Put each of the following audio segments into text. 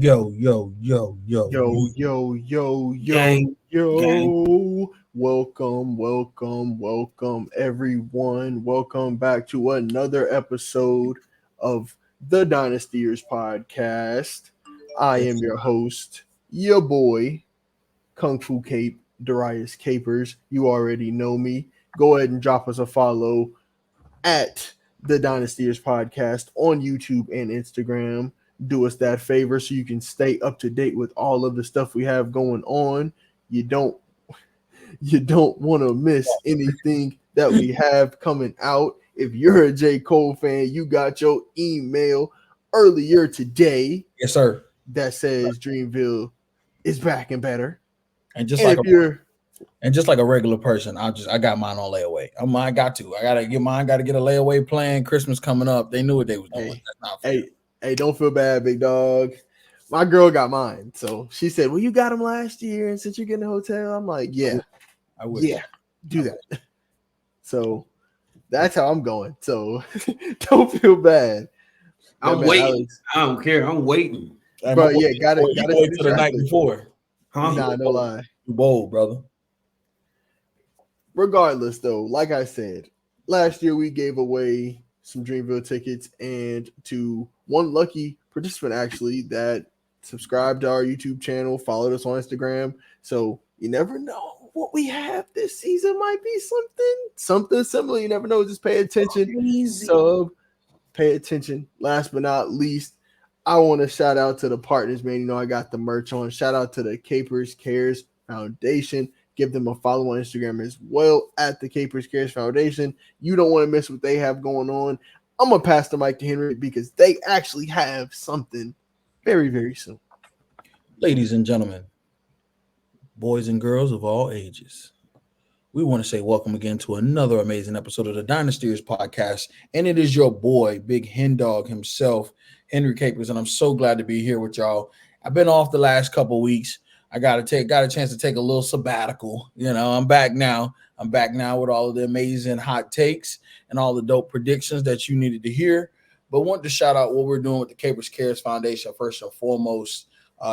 Yo, yo, yo, yo. Gang, gang. Welcome, everyone. Welcome back to another episode of the Dynastyers podcast. I am your host, your boy, Kung Fu Cape, Darius Capers. You already know me. Go ahead and drop us a follow at the Dynastyers podcast on YouTube and Instagram. Do us that favor so you can stay up to date with all of the stuff we have going on. You don't want to miss anything that we have coming out. If you're a J. Cole fan, you got your email earlier today. Yes, sir. That says Dreamville is back and better. And just And like a regular person, I got mine on layaway. I gotta get mine. Got to get a layaway plan. Christmas coming up. They knew what they was doing. Hey, don't feel bad, big dog. My girl got mine, so she said, "Well, you got them last year, and since you're getting a hotel, I'm like, yeah, I would. Yeah, do that." So that's how I'm going. So don't feel bad. I'm waiting. I don't care. I'm waiting. But yeah, gotta wait till the night before. Huh? Nah, no lie. You bold, brother. Regardless, though, like I said, last year we gave away some Dreamville tickets, and to one lucky participant actually that subscribed to our YouTube channel, followed us on Instagram. So you never know what we have this season. Might be something similar. You never know. Just pay attention. Pay attention. Last but not least, I want to shout out to the partners, man. You know, I got the merch on. Shout out to the Capers Cares Foundation. Give them a follow on Instagram as well at the Capers Cares Foundation. You don't want to miss what they have going on. I'm going to pass the mic to Henry because they actually have something very, very soon. Ladies and gentlemen, boys and girls of all ages, we want to say welcome again to another amazing episode of the Dynastyers podcast. And it is your boy, Big Hen Dog himself, Henry Capers, and I'm so glad to be here with y'all. I've been off the last couple weeks. I got a chance to take a little sabbatical. You know, I'm back now. With all of the amazing hot takes and all the dope predictions that you needed to hear. But want to shout out what we're doing with the Capers Cares Foundation first and foremost.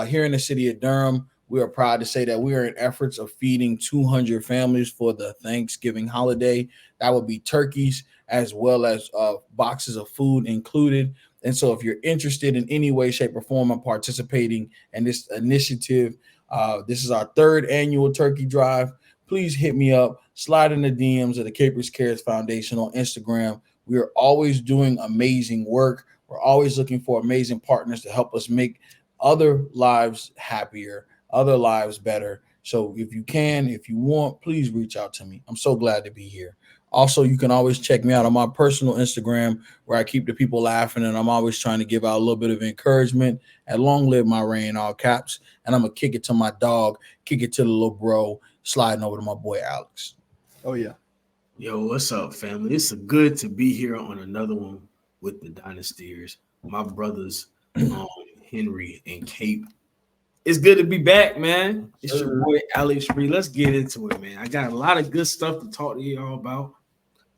Here in the city of Durham, we are proud to say that we are in efforts of feeding 200 families for the Thanksgiving holiday. That would be turkeys as well as boxes of food included. And so if you're interested in any way, shape, or form of participating in this initiative, this is our third annual turkey drive. Please hit me up, slide in the DMs of the Capers Cares Foundation on Instagram. We are always doing amazing work. We're always looking for amazing partners to help us make other lives happier, other lives better. So if you want, please reach out to me. I'm so glad to be here. Also, you can always check me out on my personal Instagram where I keep the people laughing, and I'm always trying to give out a little bit of encouragement. And long live my reign, all caps. And I'm going to kick it to my dog, kick it to the little bro, sliding over to my boy, Alex. Oh, yeah. Yo, what's up, family? It's good to be here on another one with the Dynastyers. My brothers, Henry and Cape. It's good to be back, man. It's your boy, Alex Free. Let's get into it, man. I got a lot of good stuff to talk to y'all about.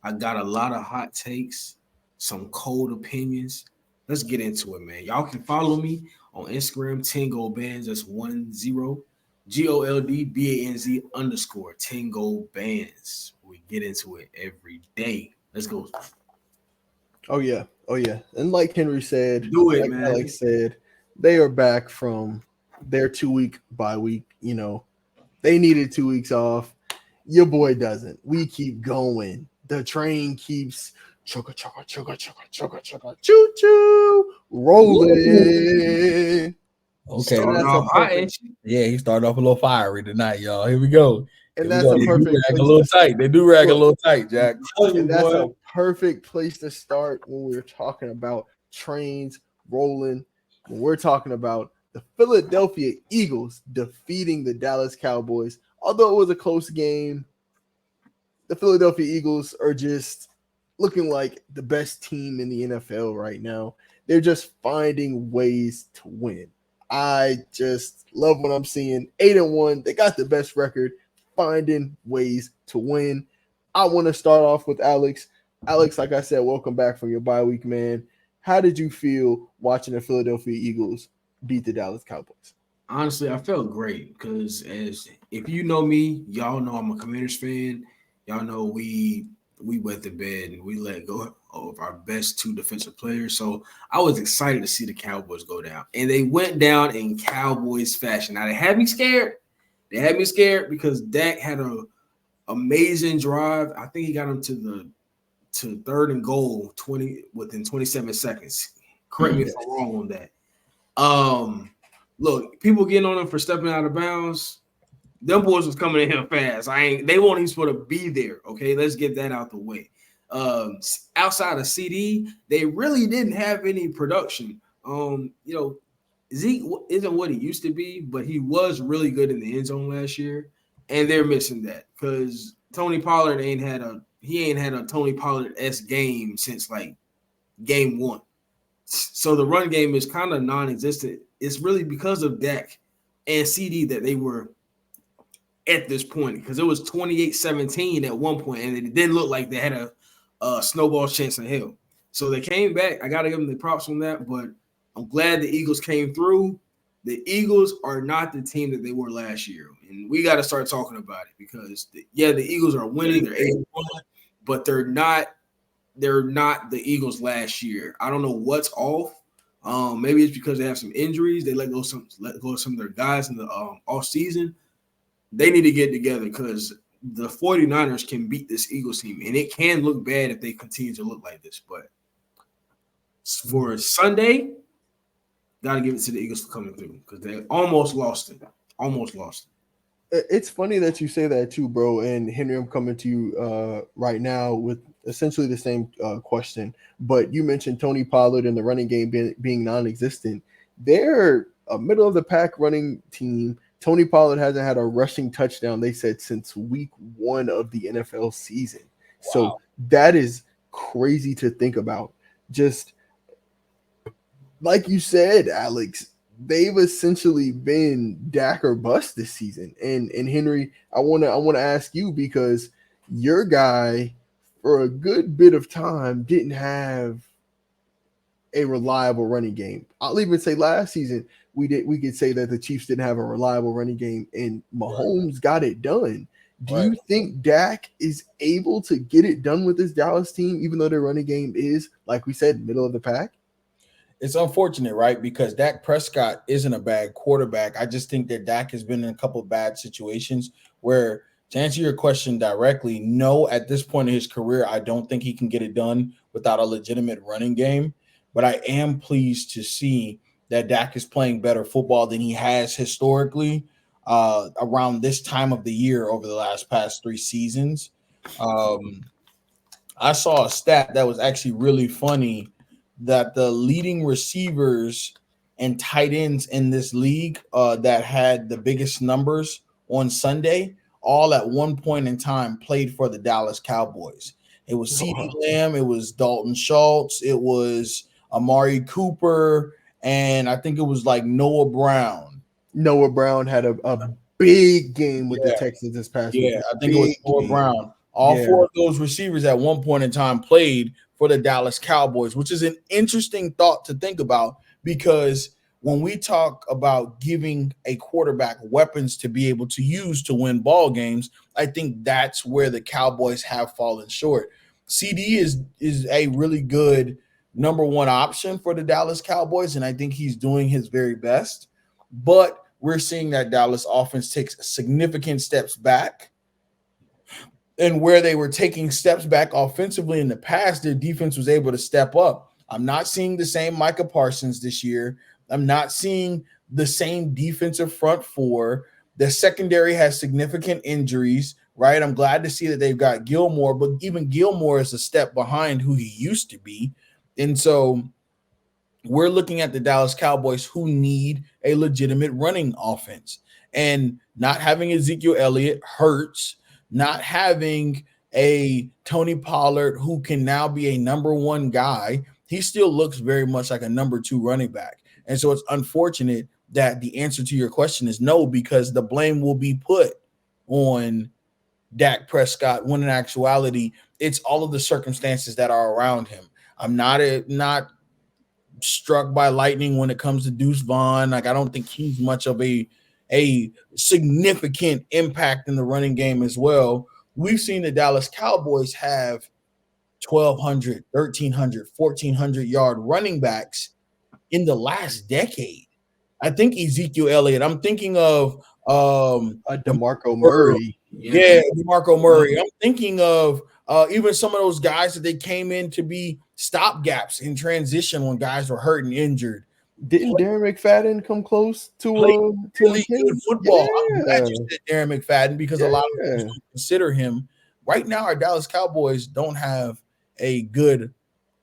I got a lot of hot takes, some cold opinions. Let's get into it, man. Y'all can follow me on Instagram, 10 Gold Bands. That's 10 GOLDBANZ _ 10 Gold Bands. We get into it every day. Let's go. Oh, yeah. And like Henry said, man. Alex said, they are back from their 2-week bye week. You know, they needed 2 weeks off. Your boy doesn't. We keep going. The train keeps chugga choo choo rolling. Okay. He started off a little fiery tonight, y'all. Here we go. And that's a perfect place. A little tight. They do rag a little tight, Jack. And that's a perfect place to start when we're talking about trains rolling. When we're talking about the Philadelphia Eagles defeating the Dallas Cowboys. Although it was a close game, the Philadelphia Eagles are just looking like the best team in the NFL right now. They're just finding ways to win. I just love what I'm seeing. 8-1. They got the best record, finding ways to win. I want to start off with Alex. Alex, like I said, welcome back from your bye week, man. How did you feel watching the Philadelphia Eagles beat the Dallas Cowboys? Honestly, I felt great because as if you know me, y'all know I'm a Commanders fan. Y'all know we wet the bed and we let go of our best two defensive players. So I was excited to see the Cowboys go down, and they went down in Cowboys fashion. Now they had me scared. They had me scared because Dak had a amazing drive. I think he got him to third and goal within 27 seconds. Correct me if I'm wrong on that. Look, people getting on him for stepping out of bounds. Them boys was coming at him fast. They won't even supposed to be there. Okay, let's get that out the way. Outside of CD, they really didn't have any production. Zeke isn't what he used to be, but he was really good in the end zone last year, and they're missing that because Tony Pollard ain't had a Tony Pollard-esque game since like game one. So the run game is kind of non-existent. It's really because of Dak and CD that they were at this point because it was 28-17 at one point, and it didn't look like they had a snowball chance in hell. So they came back. I got to give them the props on that, but I'm glad the Eagles came through. The Eagles are not the team that they were last year, and we got to start talking about it because, the Eagles are winning. They're 8-1, but they're not the Eagles last year. I don't know what's off. Maybe it's because they have some injuries. They let go of some of their guys in the off season. They need to get together because the 49ers can beat this Eagles team, and it can look bad if they continue to look like this. But for Sunday, got to give it to the Eagles for coming through because they almost lost it. It's funny that you say that too, bro. And Henry, I'm coming to you right now with essentially the same question. But you mentioned Tony Pollard and the running game being non-existent. They're a middle of the pack running team. Tony Pollard hasn't had a rushing touchdown, they said, since week 1 of the NFL season. Wow. So that is crazy to think about. Just like you said, Alex, they've essentially been Dak or bust this season. And Henry, I wanna ask you because your guy for a good bit of time didn't have a reliable running game. I'll even say last season we could say that the Chiefs didn't have a reliable running game, and Mahomes got it done. Do you think Dak is able to get it done with this Dallas team, even though their running game is, like we said, middle of the pack? It's unfortunate, right? Because Dak Prescott isn't a bad quarterback. I just think that Dak has been in a couple of bad situations where, to answer your question directly, no, at this point in his career, I don't think he can get it done without a legitimate running game. But I am pleased to see that Dak is playing better football than he has historically around this time of the year over the past 3 seasons. I saw a stat that was actually really funny that the leading receivers and tight ends in this league that had the biggest numbers on Sunday all at one point in time played for the Dallas Cowboys. It was CeeDee Lamb, it was Dalton Schultz, it was Amari Cooper, and I think it was like Noah Brown. Noah Brown had a big game with the Texans this past week. Yeah, I think it was Noah Brown. All 4 of those receivers at one point in time played for the Dallas Cowboys, which is an interesting thought to think about because when we talk about giving a quarterback weapons to be able to use to win ball games, I think that's where the Cowboys have fallen short. CD is a really good number 1 option for the Dallas Cowboys, and I think he's doing his very best. But we're seeing that Dallas offense takes significant steps back. And where they were taking steps back offensively in the past, their defense was able to step up. I'm not seeing the same Micah Parsons this year. I'm not seeing the same defensive front 4. The secondary has significant injuries, right? I'm glad to see that they've got Gilmore, but even Gilmore is a step behind who he used to be. And so we're looking at the Dallas Cowboys who need a legitimate running offense. And not having Ezekiel Elliott hurts. Not having a Tony Pollard who can now be a number 1 guy, he still looks very much like a number 2 running back. And so it's unfortunate that the answer to your question is no, because the blame will be put on Dak Prescott when in actuality, it's all of the circumstances that are around him. I'm not struck by lightning when it comes to Deuce Vaughn. Like, I don't think he's much of a significant impact in the running game as well. We've seen the Dallas Cowboys have 1,200, 1,300, 1,400 yard running backs in the last decade. I think Ezekiel Elliott. I'm thinking of DeMarco Murray. Yeah, DeMarco Murray. I'm thinking of even some of those guys that they came in to be stopgaps in transition when guys were hurt and injured. Didn't Darren McFadden come close to really good football? Yeah. I'm glad you said Darren McFadden because a lot of people don't consider him. Right now, our Dallas Cowboys don't have a good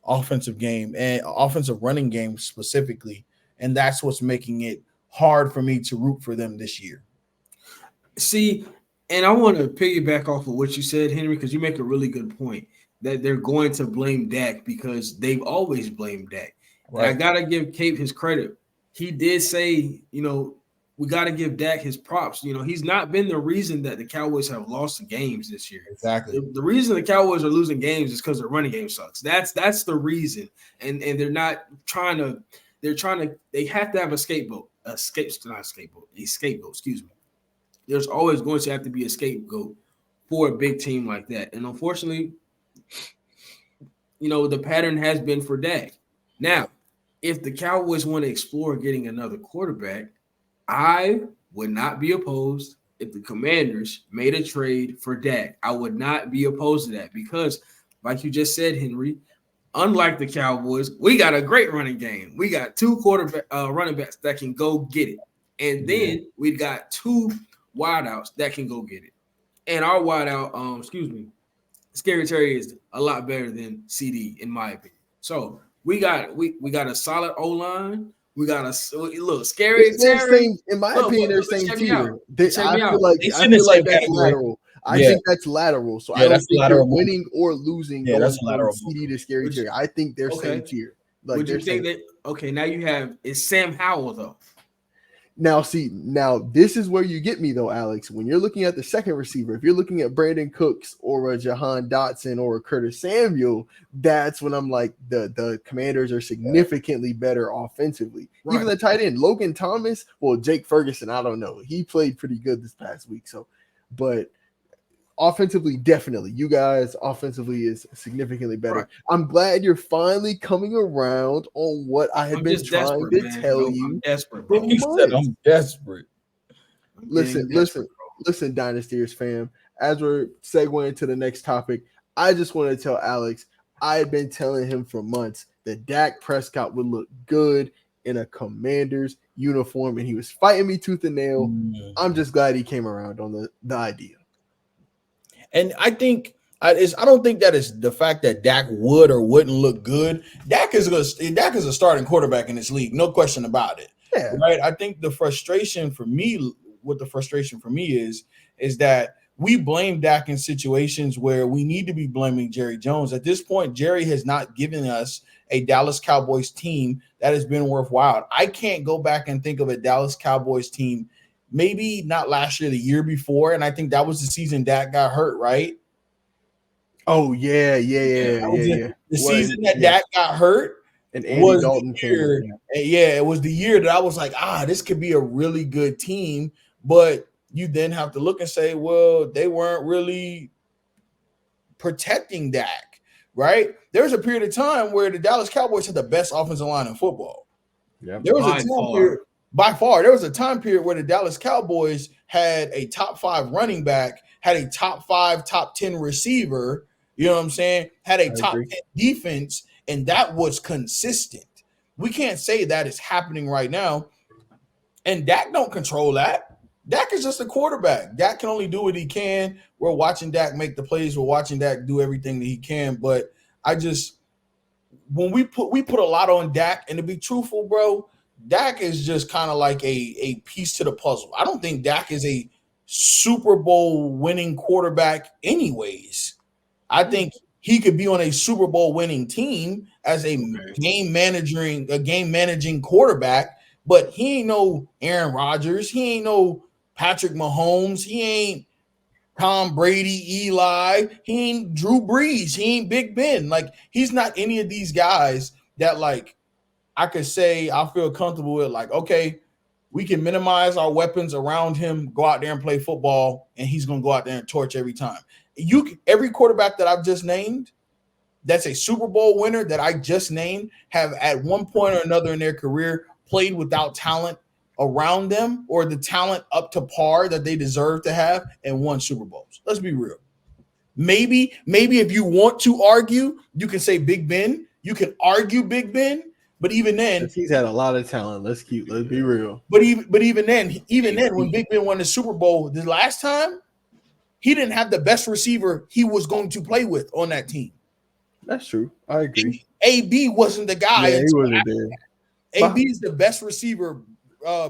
offensive game and offensive running game specifically, and that's what's making it hard for me to root for them this year. See, and I want to piggyback off of what you said, Henry, because you make a really good point that they're going to blame Dak because they've always blamed Dak. Right. And I got to give Cape his credit. He did say, we got to give Dak his props. He's not been the reason that the Cowboys have lost the games this year. Exactly. The reason the Cowboys are losing games is because their running game sucks. That's the reason. And they're not trying to – they have to have a scapegoat, excuse me. There's always going to have to be a scapegoat for a big team like that. And unfortunately, the pattern has been for Dak. Now, if the Cowboys want to explore getting another quarterback, I would not be opposed if the Commanders made a trade for Dak. I would not be opposed to that because, like you just said, Henry, unlike the Cowboys, we got a great running game. We got two running backs that can go get it. And then we got two wideouts that can go get it. And our wideout, Scary Terry is a lot better than CD, in my opinion. So we got a solid O-line. We got a Scary Terry. In my opinion, they're saying tier. I feel like that's lateral. I think that's lateral. So I don't think they're winning or losing. Yeah, that's lateral. CD to Scary Terry. I think they're same tier. Would you think that? Okay, now you have is Sam Howell though. Now, this is where you get me, though, Alex. When you're looking at the second receiver, if you're looking at Brandon Cooks or a Jahan Dotson or a Curtis Samuel, that's when I'm like, the Commanders are significantly better offensively. Right. Even the tight end, Logan Thomas, Jake Ferguson, I don't know. He played pretty good this past week. But offensively, definitely. You guys offensively is significantly better. Right. I'm glad you're finally coming around on what I have been trying to tell you. I'm desperate. Bro. He said I'm desperate. Listen, Dynastyers fam. As we're segueing to the next topic, I just want to tell Alex, I had been telling him for months that Dak Prescott would look good in a Commanders uniform, and he was fighting me tooth and nail. I'm just glad he came around on the idea. And I think I don't think that is the fact that Dak would or wouldn't look good. Dak is a starting quarterback in this league, no question about it. Yeah. Right. I think the frustration for me is that we blame Dak in situations where we need to be blaming Jerry Jones. At this point, Jerry has not given us a Dallas Cowboys team that has been worthwhile. I can't go back and think of a Dallas Cowboys team. Maybe not last year, the year before, and I think that was the season Dak got hurt, right? Oh, yeah. The season that Dak got hurt and Andy Dalton came. Yeah, it was the year that I was like, this could be a really good team, but you then have to look and say, well, they weren't really protecting Dak, right? There was a period of time where the Dallas Cowboys had the best offensive line in football. Yeah, there was a time period. By far, there was a time period where the Dallas Cowboys had a top 5 running back, had a top 5, top 10 receiver, you know what I'm saying? Had a top 10 defense, and that was consistent. We can't say that is happening right now. And Dak don't control that. Dak is just a quarterback. Dak can only do what he can. We're watching Dak make the plays. We're watching Dak do everything that he can. But when we put a lot on Dak, and to be truthful, bro, Dak is just kind of like a piece to the puzzle. I don't think Dak is a Super Bowl winning quarterback anyways. I think he could be on a Super Bowl winning team as a game managing quarterback, but he ain't no Aaron Rodgers. He ain't no Patrick Mahomes. He ain't Tom Brady, Eli. He ain't Drew Brees. He ain't Big Ben. Like, he's not any of these guys that, like, I could say I feel comfortable with, like, okay, we can minimize our weapons around him, go out there and play football, and he's going to go out there and torch every time. Every quarterback that I've just named, that's a Super Bowl winner that I just named, have at one point or another in their career played without talent around them or the talent up to par that they deserve to have and won Super Bowls. Let's be real. Maybe if you want to argue, you can say Big Ben. You can argue Big Ben, but even then, he's had a lot of talent. Let's be real. But even then, when Big Ben won the Super Bowl the last time, he didn't have the best receiver he was going to play with on that team. That's true. I agree. AB wasn't the guy. Yeah, he wasn't there. AB is the best receiver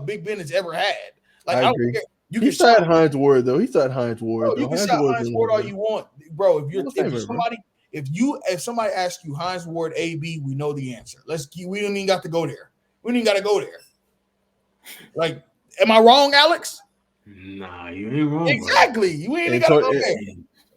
Big Ben has ever had. Like, I agree. He still had Hines Ward, though. He still had Hines Ward. Bro, you can shout Hines Ward all you want, bro. If somebody asks you Hines Ward, AB, we know the answer. We don't even got to go there. We don't even got to go there. Like, am I wrong, Alex? Nah, you ain't wrong. Exactly. You ain't got to go there.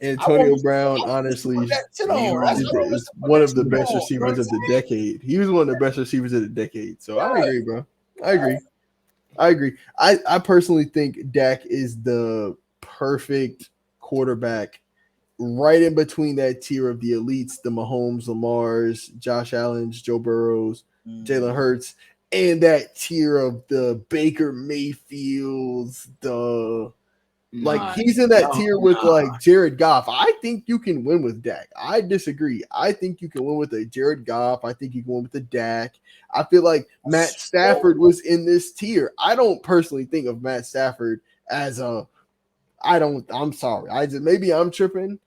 Antonio Brown, honestly, is one of the best receivers of the decade. He was one of the best receivers of the decade. So I agree, bro. I agree. I personally think Dak is the perfect quarterback right in between that tier of the elites, the Mahomes, Lamars, Josh Allen's, Joe Burrows, Jalen Hurts, and that tier of the Baker Mayfields, he's in that tier with like Jared Goff. I think you can win with Dak. I disagree. I think you can win with a Jared Goff. I think you can win with a Dak. I feel like Matt Stafford was in this tier. I don't personally think of Matt Stafford as I'm sorry. Maybe I'm tripping,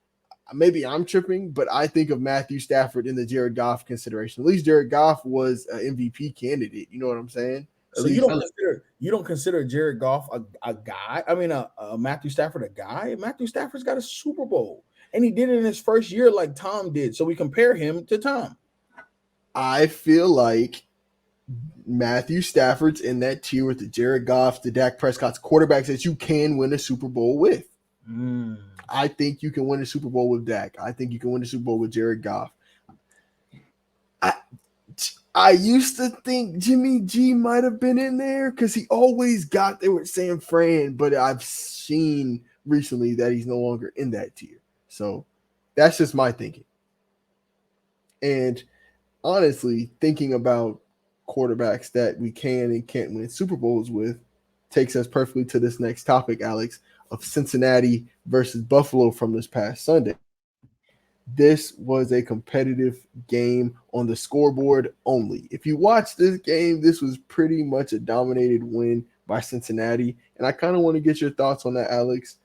but I think of Matthew Stafford in the Jared Goff consideration. At least Jared Goff was an MVP candidate. You know what I'm saying? So you don't consider Jared Goff a guy? I mean, a Matthew Stafford a guy? Matthew Stafford's got a Super Bowl, and he did it in his first year like Tom did. So we compare him to Tom. I feel like Matthew Stafford's in that tier with the Jared Goff, the Dak Prescott's, quarterbacks that you can win a Super Bowl with. I think you can win a Super Bowl with Dak. I think you can win a Super Bowl with Jared Goff. I used to think Jimmy G might have been in there because he always got there with San Fran, but I've seen recently that he's no longer in that tier. So that's just my thinking. And honestly, thinking about quarterbacks that we can and can't win Super Bowls with takes us perfectly to this next topic, Alex, of Cincinnati versus Buffalo from this past Sunday. This was a competitive game on the scoreboard only. If you watch this game, this was pretty much a dominated win by Cincinnati. And I kind of want to get your thoughts on that, Alex.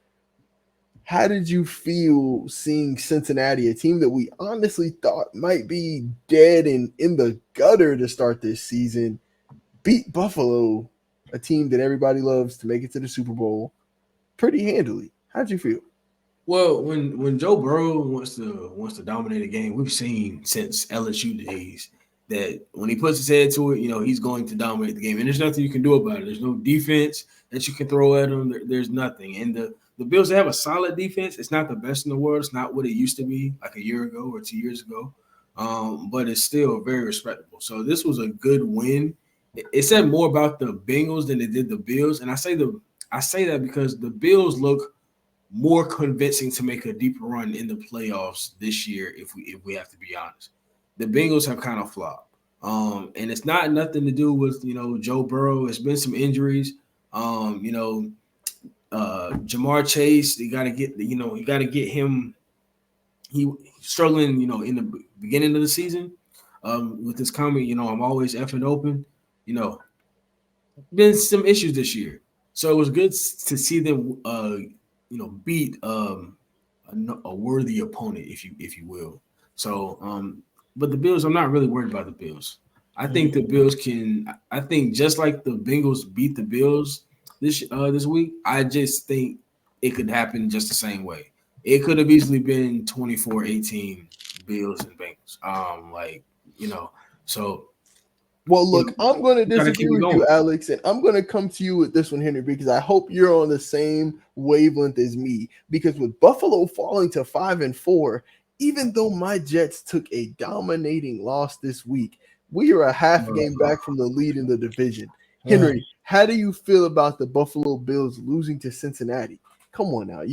How did you feel seeing Cincinnati, a team that we honestly thought might be dead and in the gutter to start this season, beat Buffalo, a team that everybody loves to make it to the Super Bowl, pretty handily? How'd you feel? Well, when Joe Burrow wants to dominate a game, we've seen since LSU days that when he puts his head to it, he's going to dominate the game. And there's nothing you can do about it. There's no defense that you can throw at him. There's nothing. And the Bills have a solid defense. It's not the best in the world. It's not what it used to be like a year ago or 2 years ago. But it's still very respectable. So this was a good win. It said more about the Bengals than it did the Bills. And I say that because the Bills look more convincing to make a deeper run in the playoffs this year, if we have to be honest. The Bengals have kind of flopped. And it's not nothing to do with, Joe Burrow. It's been some injuries. Jamar Chase, you got to get him. He's struggling, in the beginning of the season with this comment, I'm always effing open. Been some issues this year. So it was good to see them beat a worthy opponent, if you will. So, but the Bills, I'm not really worried about the Bills. I think the Bills I think just like the Bengals beat the Bills this week, I just think it could happen just the same way. It could have easily been 24-18 Bills and Bengals. So. Well, look, I'm going to disagree with you, Alex, and I'm going to come to you with this one, Henry, because I hope you're on the same wavelength as me. Because with Buffalo falling to 5-4, even though my Jets took a dominating loss this week, We are a half game back from the lead in the division. Henry, how do you feel about the Buffalo Bills losing to Cincinnati? Come on now,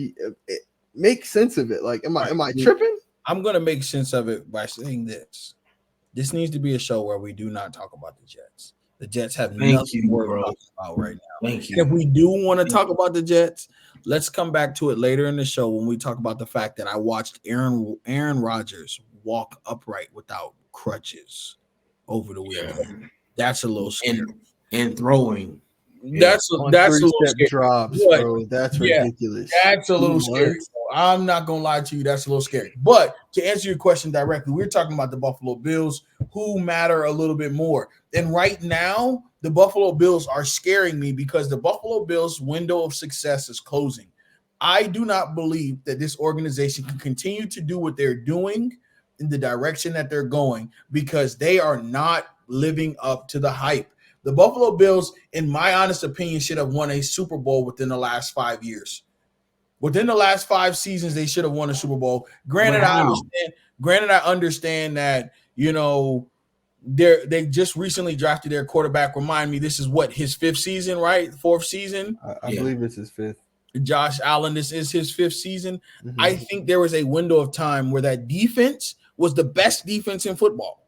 make sense of it. Like, am I tripping? I'm gonna make sense of it by saying this. This needs to be a show where we do not talk about the Jets. The Jets have nothing to worry about right now. Thank you. If we do want to talk about the Jets, let's come back to it later in the show when we talk about the fact that I watched Aaron Rodgers walk upright without crutches over the weekend. That's a little scary. And throwing. That's a little scary. Drops, bro. That's ridiculous. That's a little scary. I'm not gonna lie to you. That's a little scary. But to answer your question directly, we're talking about the Buffalo Bills, who matter a little bit more. And right now, the Buffalo Bills are scaring me because the Buffalo Bills' window of success is closing. I do not believe that this organization can continue to do what they're doing in the direction that they're going because they are not living up to the hype. The Buffalo Bills, in my honest opinion, should have won a Super Bowl within the last 5 years. Within the last 5 seasons, they should have won a Super Bowl. Granted, I understand that, you know, they just recently drafted their quarterback. Remind me, this is what, his 5th season, right? 4th season? I believe it's his 5th. Josh Allen, this is his 5th season. Mm-hmm. I think there was a window of time where that defense was the best defense in football.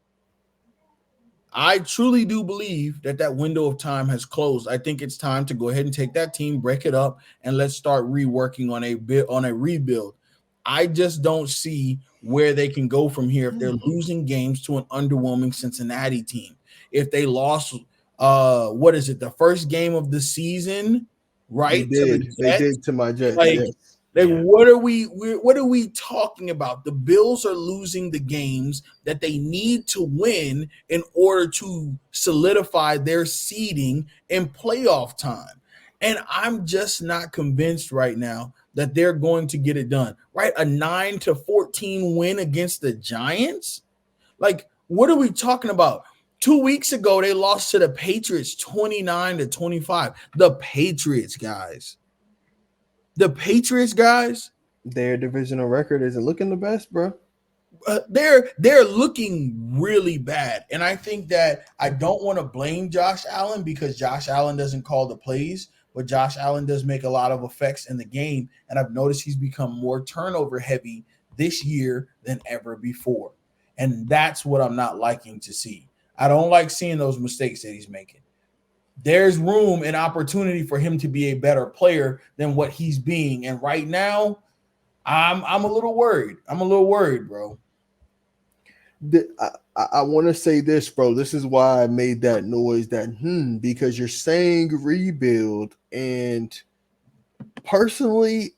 I truly do believe that window of time has closed. I think it's time to go ahead and take that team, break it up, and let's start reworking on a rebuild. I just don't see where they can go from here if they're losing games to an underwhelming Cincinnati team. If they lost, the first game of the season, right? They did to my Jets. What are we talking about? The Bills are losing the games that they need to win in order to solidify their seeding in playoff time. And I'm just not convinced right now that they're going to get it done. Right? A 9-14 win against the Giants? Like, what are we talking about? 2 weeks ago, they lost to the Patriots 29-25. The Patriots, guys. Their divisional record isn't looking the best, bro. They're looking really bad. And I think that I don't want to blame Josh Allen because Josh Allen doesn't call the plays, but Josh Allen does make a lot of effects in the game. And I've noticed he's become more turnover heavy this year than ever before. And that's what I'm not liking to see. I don't like seeing those mistakes that he's making. There's room and opportunity for him to be a better player than what he's being. And right now, I'm a little worried. Bro. I want to say this, bro. This is why I made that noise, because you're saying rebuild. And personally,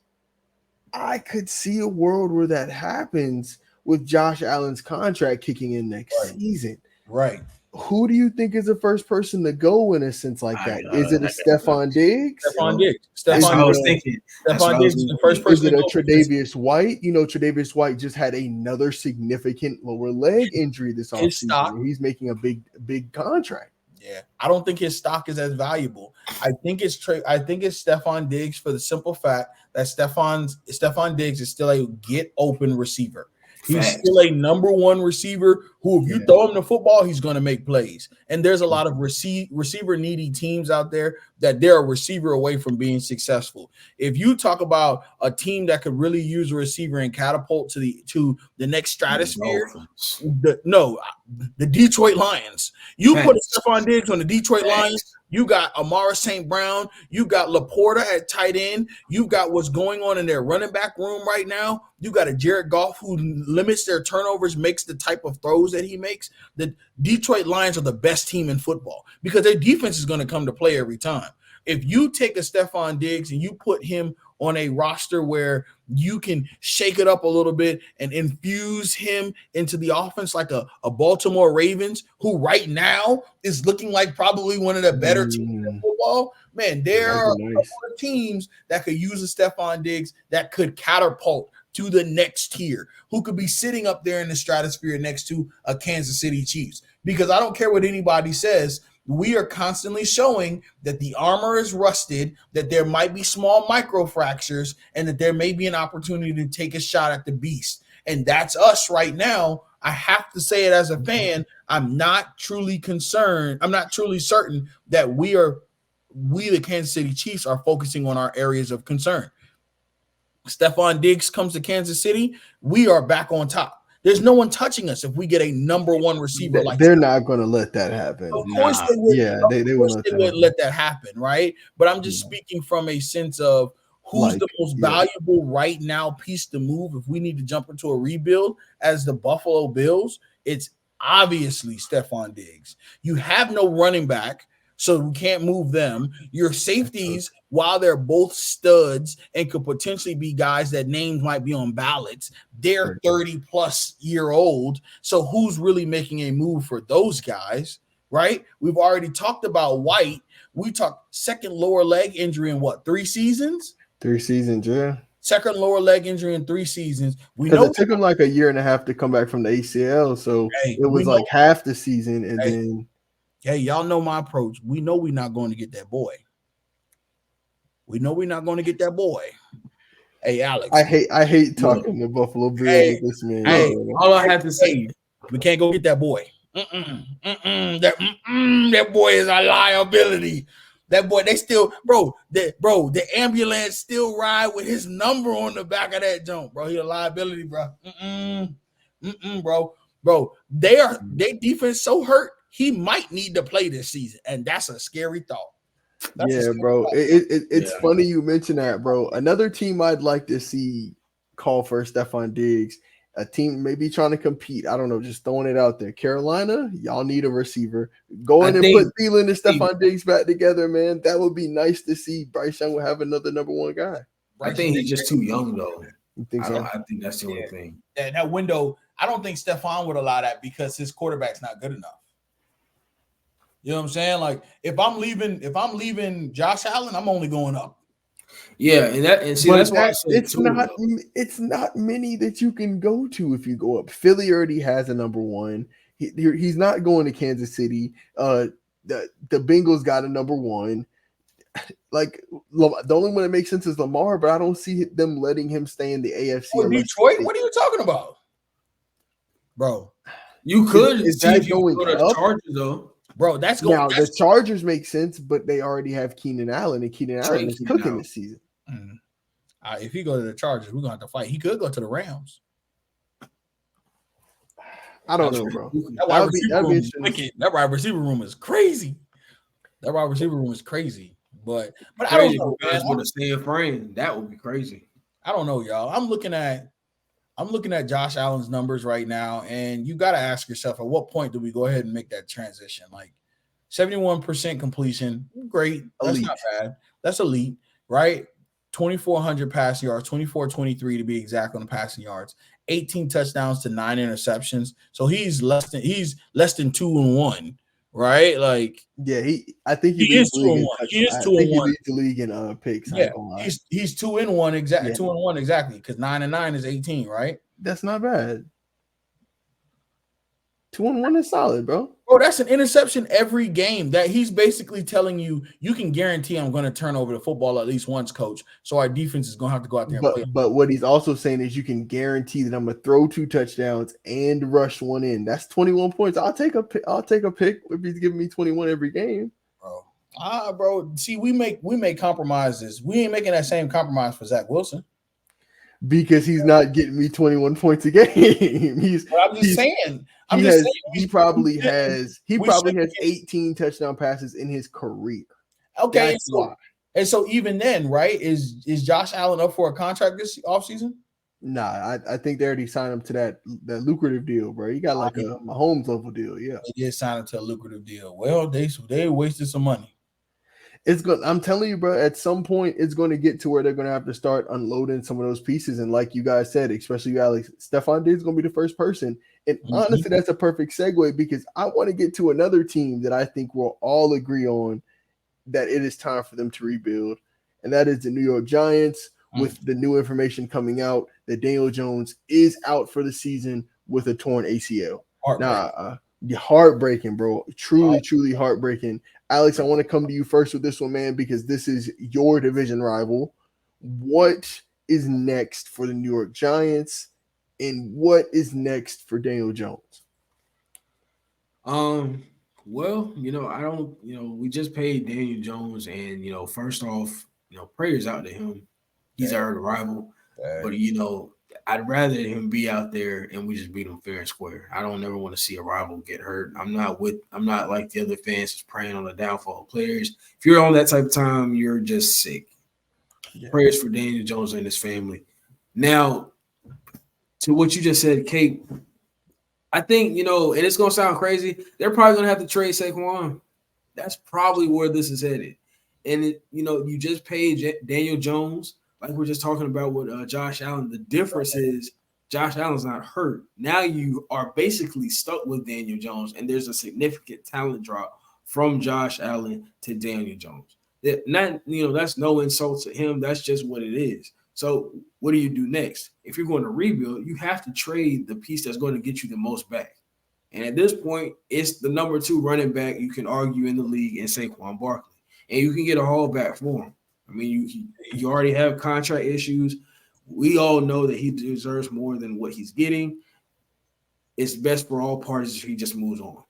I could see a world where that happens with Josh Allen's contract kicking in next season. Right. Who do you think is the first person to go in a sense like that? Is it a Stephon Diggs? Stephon Diggs. I was thinking. Stephon Diggs is the first person. Is it a Tre'Davious White? You know, Tre'Davious White just had another significant lower leg injury this offseason. He's making a big contract. Yeah, I don't think his stock is as valuable. I think it's Stephon Diggs for the simple fact that Stephon Diggs is still a get open receiver. He's still a number one receiver who, if you throw him the football, he's going to make plays. And there's a lot of receiver needy teams out there that they're a receiver away from being successful. If you talk about a team that could really use a receiver and catapult to the next stratosphere, the Detroit Lions. You put Stephon Diggs on the Detroit Lions. You got Amara St. Brown. You got Laporta at tight end. You got what's going on in their running back room right now. You got a Jared Goff who limits their turnovers, makes the type of throws that he makes. The Detroit Lions are the best team in football because their defense is going to come to play every time. If you take a Stephon Diggs and you put him on a roster where you can shake it up a little bit and infuse him into the offense like a Baltimore Ravens, who right now is looking like probably one of the better teams in football, man, there are teams that could use a Stephon Diggs that could catapult to the next tier, who could be sitting up there in the stratosphere next to a Kansas City Chiefs. Because I don't care what anybody says, we are constantly showing that the armor is rusted, that there might be small microfractures, and that there may be an opportunity to take a shot at the beast. And that's us right now I have to say it as a fan. I'm not truly concerned. I'm not truly certain that we, the Kansas City Chiefs, are focusing on our areas of concern. Stephon Diggs comes to Kansas City, we are back on top. There's no one touching us if we get a number one receiver like they're not going to let that happen. Of course they would. Yeah, they wouldn't let that happen, right? But I'm just speaking from a sense of who's the most valuable right now piece to move if we need to jump into a rebuild as the Buffalo Bills. It's obviously Stephon Diggs. You have no running back, so we can't move them. Your safeties, while they're both studs and could potentially be guys that names might be on ballots, they're 30-plus year old. So who's really making a move for those guys, right? We've already talked about White. We talked second lower leg injury in what, 3 seasons? 3 seasons, yeah. Second lower leg injury in 3 seasons. We know it took him like a year and a half to come back from the ACL, so it was like half the season, and then. Hey, y'all know my approach. We know we're not going to get that boy. We know we're not going to get that boy. Hey, Alex. I hate talking to Buffalo Bills with this man. Hey, all I have to say, we can't go get that boy. That boy is a liability. That boy, they still, the ambulance still ride with his number on the back of that jump, bro. He a liability, bro. Bro. Their defense so hurt. He might need to play this season, and that's a scary thought. Bro. It's funny you mention that, bro. Another team I'd like to see call for Stephon Diggs, a team maybe trying to compete. I don't know, just throwing it out there. Carolina, y'all need a receiver. Go in and put Thielen and Stephon Diggs back together, man. That would be nice to see. Bryce Young will have another number one guy. I think he's just too young, though. You think so? I think that's the only thing. That window, I don't think Stephon would allow that because his quarterback's not good enough. You know what I'm saying? Like if I'm leaving Josh Allen, I'm only going up. Yeah, that's why I said it's not many that you can go to if you go up. Philly already has a number one. He's not going to Kansas City. The Bengals got a number one. Like the only one that makes sense is Lamar, but I don't see them letting him stay in the AFC. Detroit? What are you talking about, bro? You could is that going go to Chargers though. Bro, the Chargers make sense, but they already have Keenan Allen, and Keenan Allen is cooking this season. If he go to the Chargers, we're gonna have to fight. He could go to the Rams. I don't know, bro. That wide receiver room is crazy. But I don't know, man. With a stand frame, that would be crazy. I don't know, y'all. I'm looking at Josh Allen's numbers right now, and you got to ask yourself, at what point do we go ahead and make that transition? Like 71% completion, great. That's not bad. That's elite, right? 2,400 passing yards, 24-23 to be exact on the passing yards, 18 touchdowns to 9 interceptions. So he's less than 2-1, right? Like, yeah, I think he is 2-1. He is 2-1. He leads the league in picks. Yeah, he's 2-1 exactly. 2-1 exactly, because 9 and 9 is 18, right? That's not bad. 2-1 is solid, bro. Bro, that's an interception every game. That he's basically telling you, you can guarantee I'm going to turn over the football at least once, coach. So our defense is going to have to go out there and play. But what he's also saying is you can guarantee that I'm going to throw 2 touchdowns and rush 1 in. That's 21 points. I'll take a pick if he's giving me 21 every game. Bro. See, we make compromises. We ain't making that same compromise for Zach Wilson. Because he's not getting me 21 points a game. He probably has 18 touchdown passes in his career. Okay, so even then, right? Is Josh Allen up for a contract this offseason? Nah, I think they already signed him to that lucrative deal, bro. He got like a Mahomes level deal. Yeah, they did sign him to a lucrative deal. Well, they wasted some money. I'm telling you, bro, at some point it's going to get to where they're going to have to start unloading some of those pieces. And like you guys said, especially you, Alex, Stephon Diggs is going to be the first person. And honestly, that's a perfect segue because I want to get to another team that I think we'll all agree on that it is time for them to rebuild. And that is the New York Giants, with the new information coming out that Daniel Jones is out for the season with a torn ACL. Heartbreaking, bro. Truly heartbreaking. Alex, I want to come to you first with this one, man, because this is your division rival. What is next for the New York Giants? And what is next for Daniel Jones? Well, I don't, we just paid Daniel Jones, and first off, prayers out to him. He's our rival, but I'd rather him be out there and we just beat him fair and square. I don't ever want to see a rival get hurt. I'm not like the other fans just praying on the downfall of players. If you're on that type of time, you're just sick. Yeah. Prayers for Daniel Jones and his family. Now, to what you just said, Kate, I think, and it's going to sound crazy, they're probably going to have to trade Saquon. That's probably where this is headed. And, you just paid Daniel Jones, like we're just talking about with Josh Allen. The difference is Josh Allen's not hurt. Now you are basically stuck with Daniel Jones, and there's a significant talent drop from Josh Allen to Daniel Jones. That's no insult to him. That's just what it is. So what do you do next? If you're going to rebuild, you have to trade the piece that's going to get you the most back. And at this point, it's the number 2 running back you can argue in the league in Saquon Barkley. And you can get a haul back for him. I mean, you already have contract issues. We all know that he deserves more than what he's getting. It's best for all parties if he just moves on.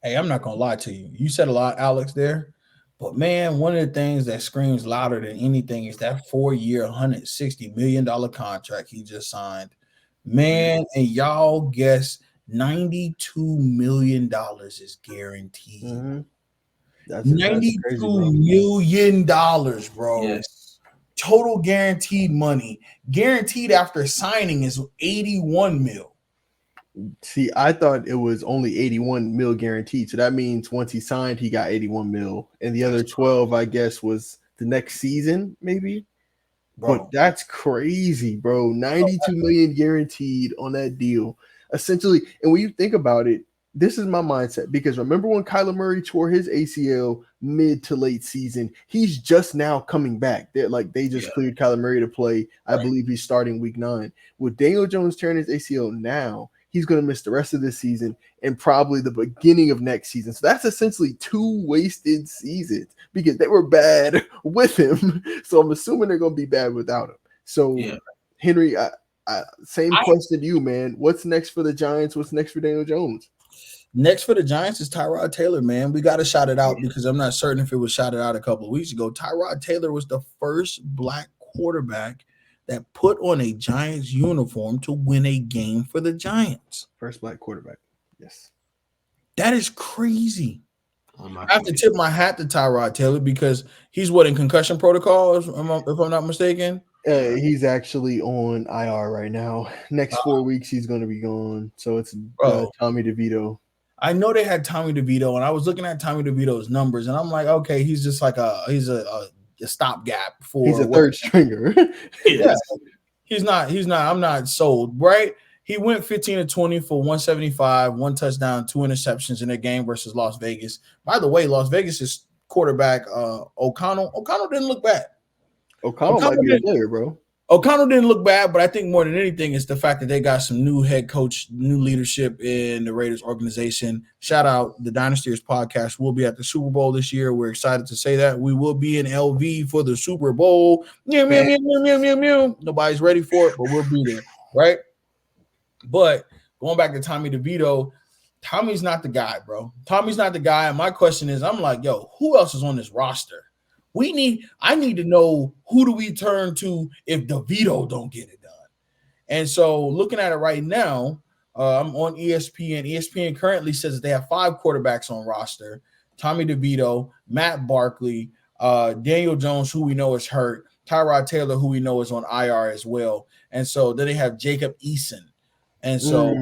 Hey, I'm not going to lie to you. You said a lot, Alex, there. But, man, one of the things that screams louder than anything is that 4-year, $160 million contract he just signed. Man, and y'all guess $92 million is guaranteed. Mm-hmm. $92 million, bro. Yes. Total guaranteed money. Guaranteed after signing is $81 million. See, I thought it was only $81 million guaranteed. So that means once he signed, he got $81 million. And the other 12, I guess, was the next season, maybe. Bro. But that's crazy, bro. $92 million guaranteed on that deal. Essentially, and when you think about it, this is my mindset, because remember when Kyler Murray tore his ACL mid to late season? He's just now coming back. They just cleared Kyler Murray to play. I believe he's starting week 9. With Daniel Jones tearing his ACL now, he's going to miss the rest of this season and probably the beginning of next season. So that's essentially 2 wasted seasons because they were bad with him. So I'm assuming they're going to be bad without him. So, Henry, same question to you, man. What's next for the Giants? What's next for Daniel Jones? Next for the Giants is Tyrod Taylor, man. We got to shout it out because I'm not certain if it was shouted out a couple of weeks ago. Tyrod Taylor was the first black quarterback that put on a Giants uniform to win a game for the Giants. First black quarterback. Yes. That is crazy. I have to tip my hat to Tyrod Taylor because he's in concussion protocols, if I'm not mistaken. He's actually on IR right now. Next 4 weeks, he's going to be gone. So it's Tommy DeVito. I know they had Tommy DeVito, and I was looking at Tommy DeVito's numbers, and I'm like, okay, he's just like he's a stopgap for. He's a third stringer. Yeah, he's not. I'm not sold. Right? He went 15-20 for 175, 1 touchdown, 2 interceptions in a game versus Las Vegas. By the way, Las Vegas' quarterback O'Connell didn't look bad. O'Connell might be a player, bro. O'Connell didn't look bad, but I think more than anything is the fact that they got some new head coach, new leadership in the Raiders organization. Shout out the Dynastyers podcast. We'll be at the Super Bowl this year. We're excited to say that. We will be in LV for the Super Bowl. Meow, meow, meow, meow, meow, meow. Nobody's ready for it, but we'll be there, right? But going back to Tommy DeVito, Tommy's not the guy, bro. Tommy's not the guy. And my question is, I'm like, yo, who else is on this roster? I need to know, who do we turn to if DeVito don't get it done? And so looking at it right now, I'm on ESPN. ESPN currently says that they have 5 quarterbacks on roster: Tommy DeVito, Matt Barkley, Daniel Jones, who we know is hurt, Tyrod Taylor, who we know is on IR as well. And so then they have Jacob Eason. And so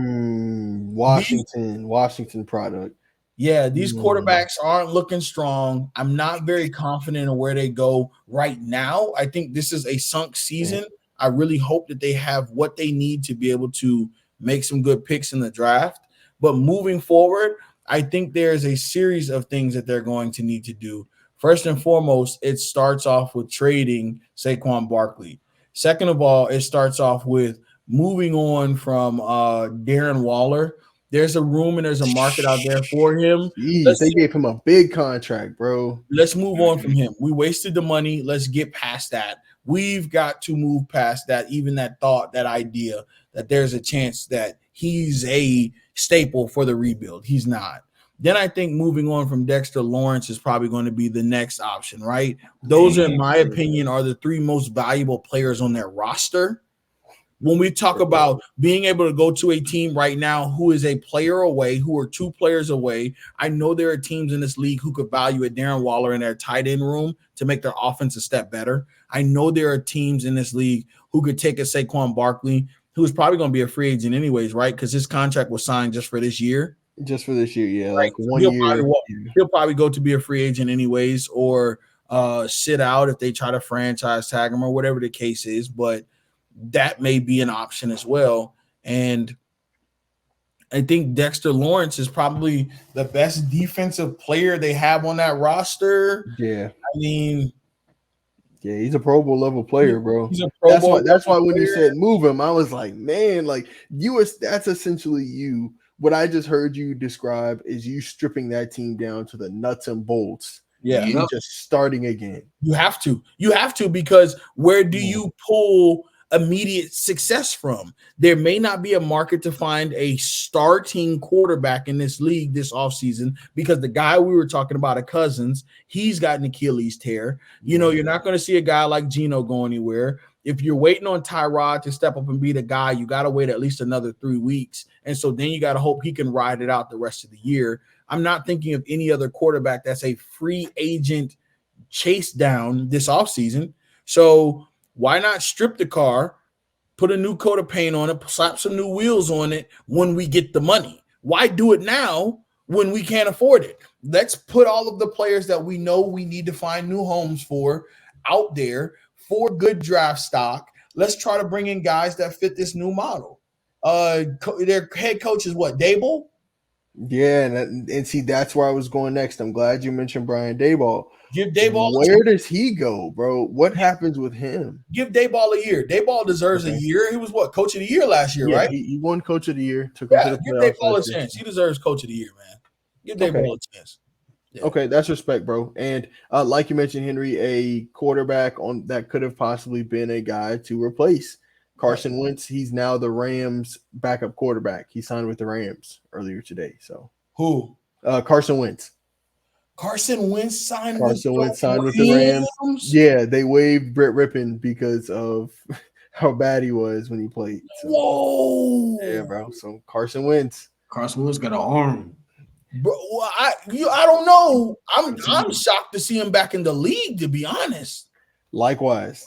Washington product. Yeah, these quarterbacks aren't looking strong. I'm not very confident in where they go right now. I think this is a sunk season. I really hope that they have what they need to be able to make some good picks in the draft. But moving forward, I think there's a series of things that they're going to need to do. First and foremost, it starts off with trading Saquon Barkley. Second of all, it starts off with moving on from Darren Waller. There's a room and there's a market out there for him. Jeez, they gave him a big contract, bro. Let's move on from him. We wasted the money. Let's get past that. We've got to move past that, even that thought, that idea that there's a chance that he's a staple for the rebuild. He's not. Then I think moving on from Dexter Lawrence is probably going to be the next option, right? Those, in my opinion, are the three most valuable players on their roster. When we talk about being able to go to a team right now who is a player away, who are 2 players away, I know there are teams in this league who could value a Darren Waller in their tight end room to make their offense a step better. I know there are teams in this league who could take a Saquon Barkley, who's probably going to be a free agent anyways, right? Because his contract was signed just for this year. Just for this year, yeah, Right. like 1 year. He'll probably go to be a free agent anyways, or sit out if they try to franchise tag him or whatever the case is. But that may be an option as well. And I think Dexter Lawrence is probably the best defensive player they have on that roster. Yeah. I mean, yeah, he's a Pro Bowl level player, bro. He's a Pro Bowl. That's why when you said move him, I was like, man, like that's essentially you. What I just heard you describe is you stripping that team down to the nuts and bolts. Yeah. And just starting again. You have to, because where do you pull immediate success from? There may not be a market to find a starting quarterback in this league this offseason, because the guy we were talking about at Cousins, he's got an Achilles tear. You know, you're not going to see a guy like Geno go anywhere. If you're waiting on Tyrod to step up and be the guy, you got to wait at least another 3 weeks. And so then you got to hope he can ride it out the rest of the year. I'm not thinking of any other quarterback that's a free agent chase down this offseason. So why not strip the car, put a new coat of paint on it, slap some new wheels on it when we get the money? Why do it now when we can't afford it? Let's put all of the players that we know we need to find new homes for out there for good draft stock. Let's try to bring in guys that fit this new model. Their head coach is what, Daboll? Yeah, and see, that's where I was going next. I'm glad you mentioned Brian Daboll. Give Daboll. Where does he go, bro? What happens with him? Give Daboll a year. Daboll deserves a year. He was what, coach of the year last year, right? He won coach of the year. Took him to the give playoffs Daboll a chance. He deserves coach of the year, man. Give Daboll a chance. Yeah. Okay, that's respect, bro. And like you mentioned, Henry, a quarterback on that could have possibly been a guy to replace Carson Wentz. He's now the Rams' backup quarterback. He signed with the Rams earlier today. So who? Carson Wentz. Carson Wentz signed with the Rams. Yeah, they waived Brett Rippon because of how bad he was when he played. So, whoa. Yeah, bro. So Carson Wentz. Carson Wentz got an arm. Bro, I don't know. I'm shocked to see him back in the league, to be honest. Likewise.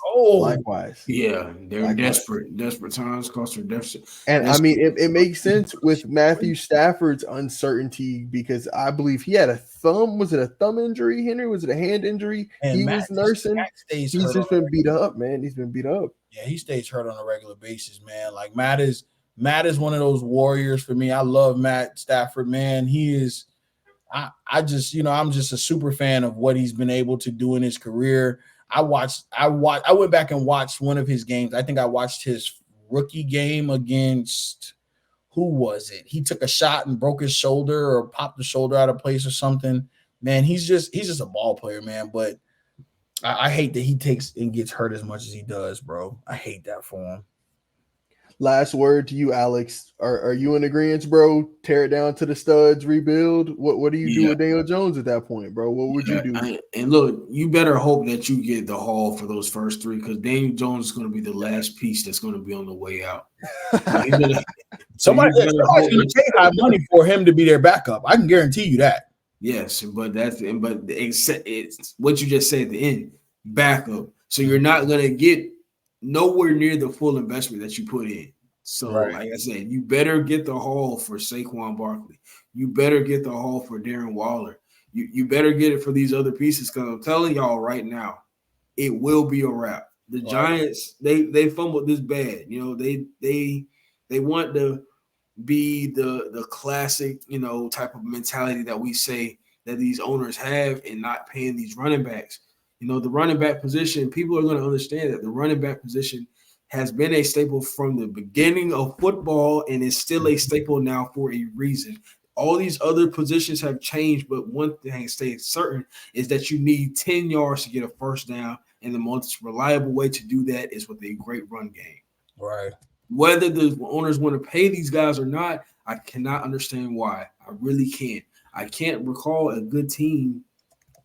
Yeah, they're desperate times. Costs are desperate. And I mean, it makes sense with Matthew Stafford's uncertainty, because I believe he had a thumb. Was it a thumb injury, Henry? Was it a hand injury? And he was nursing. He's just been beat up, man. He's been beat up. Yeah, he stays hurt on a regular basis, man. Like Matt is one of those warriors for me. I love Matt Stafford, man. He is. I'm just a super fan of what he's been able to do in his career. I went back and watched one of his games. I think I watched his rookie game against, who was it? He took a shot and broke his shoulder or popped the shoulder out of place or something. Man, he's just a ball player, man. But I hate that he takes and gets hurt as much as he does, bro. I hate that for him. Last word to you, Alex. Are you in agreement, bro? Tear it down to the studs, rebuild. What do you do with Daniel Jones at that point, bro? What would you do? And look, you better hope that you get the haul for those first 3, because Daniel Jones is going to be the last piece that's going to be on the way out. Somebody's going to pay high money for him to be their backup. I can guarantee you that. Yes, but it's what you just said at the end, backup. So you're not going to get nowhere near the full investment that you put in. So, Like I said, you better get the haul for Saquon Barkley. You better get the haul for Darren Waller. You better get it for these other pieces, because I'm telling y'all right now, it will be a wrap. The Giants, they fumbled this bad. You know, they want to be the classic, type of mentality that we say that these owners have in not paying these running backs. The running back position, people are going to understand that the running back position has been a staple from the beginning of football and is still a staple now for a reason. All these other positions have changed, but one thing stays certain is that you need 10 yards to get a first down, and the most reliable way to do that is with a great run game. Right. Whether the owners want to pay these guys or not, I cannot understand why. I really can't. I can't recall a good team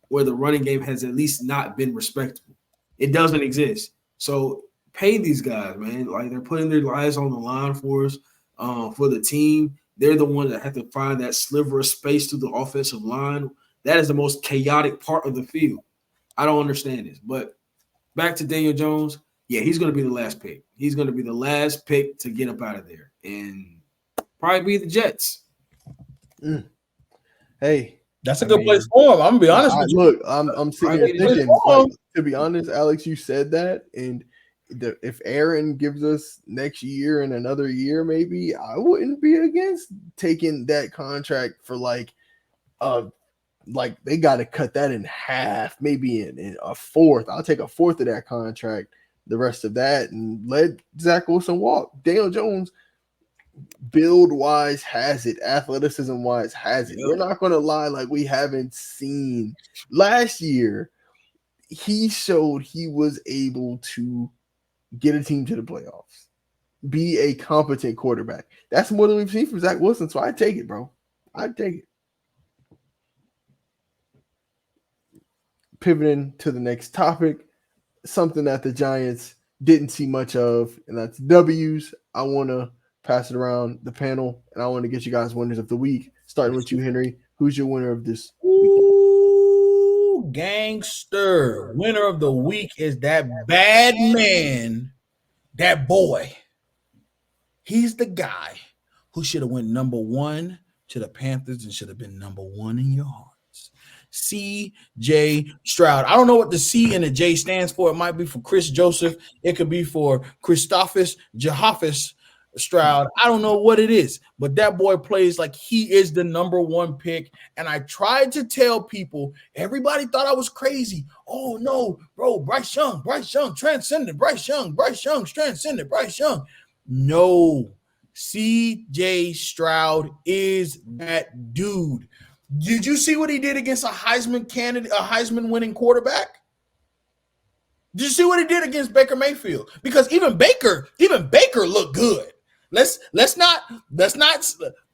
where the running game has at least not been respectable. It doesn't exist. So pay these guys, man. Like they're putting their lives on the line for us, for the team. They're the ones that have to find that sliver of space through the offensive line. That is the most chaotic part of the field. I don't understand this. But back to Daniel Jones. Yeah, he's going to be the last pick. He's going to be the last pick to get up out of there. And probably be the Jets. Hey, that's a good place for him. I'm gonna be honest with you. Look, I'm sitting here thinking, like, to be honest, Alex, you said that, and if Aaron gives us next year and another year, maybe I wouldn't be against taking that contract for like they got to cut that in half, maybe in a fourth. I'll take a fourth of that contract, the rest of that, and let Zach Wilson walk. Daniel Jones, build wise has it, athleticism wise has it. We're not going to lie, like we haven't seen. Last year, he showed he was able to get a team to the playoffs, be a competent quarterback. That's more than we've seen from Zach Wilson, so I take it, bro. I take it. Pivoting to the next topic, something that the Giants didn't see much of, and that's W's. I want to pass it around the panel, and I want to get you guys winners of the week. Starting with you, Henry. Who's your winner of this week? Ooh, gangster. Winner of the week is that bad man, that boy. He's the guy who should have went number one to the Panthers and should have been number one in your hearts. C.J. Stroud. I don't know what the C and the J stands for. It might be for Chris Joseph. It could be for Christophus Jehophus Stroud. I don't know what it is, but that boy plays like he is the number one pick. And I tried to tell people, everybody thought I was crazy. Oh no, bro, Bryce Young, transcendent, Bryce Young, transcendent, Bryce Young. No, C.J. Stroud is that dude. Did you see what he did against a Heisman candidate, a Heisman winning quarterback? Did you see what he did against Baker Mayfield? Because even Baker looked good. Let's not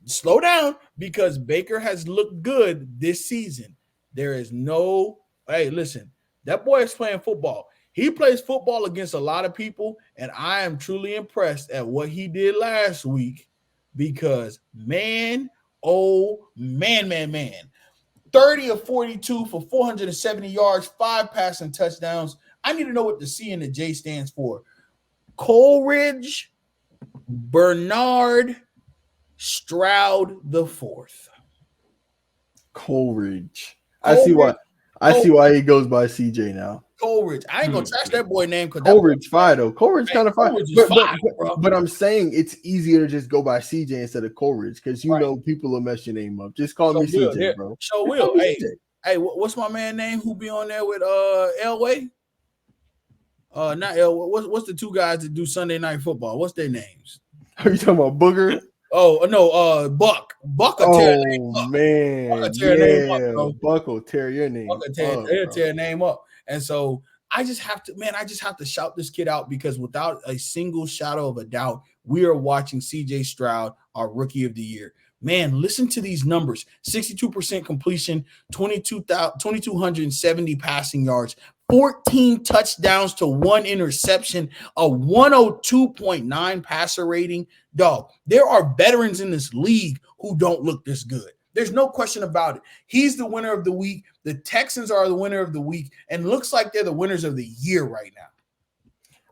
slow down, because Baker has looked good this season. There is no, hey, listen, that boy is playing football. He plays football against a lot of people, and I am truly impressed at what he did last week, because man, 30 of 42 for 470 yards, 5 passing touchdowns. I need to know what the C and the J stands for. Coleridge Bernard Stroud the fourth. Coleridge. I see why he goes by CJ now. Coleridge. I ain't gonna trash that boy name because Coleridge fire though. Coleridge kind of fire. Bro. But I'm saying it's easier to just go by CJ instead of Coleridge, because know people will mess your name up. Just call me CJ, bro. Sure will. Hey, what's my man name who be on there with Elway? Not Elway. What's the two guys that do Sunday Night Football? What's their names? Are you talking about Booger? Oh no, Buck. Buck will tear your name up. Man, Buck will tear your name up. Tear your name up. And so I just have to shout this kid out, because without a single shadow of a doubt, we are watching C.J. Stroud, our rookie of the year. Man, listen to these numbers: 62% completion, 2,270 passing yards, 14 touchdowns to 1 interception, a 102.9 passer rating. Dog, there are veterans in this league who don't look this good. There's no question about it. He's the winner of the week. The Texans are the winner of the week, and looks like they're the winners of the year right now.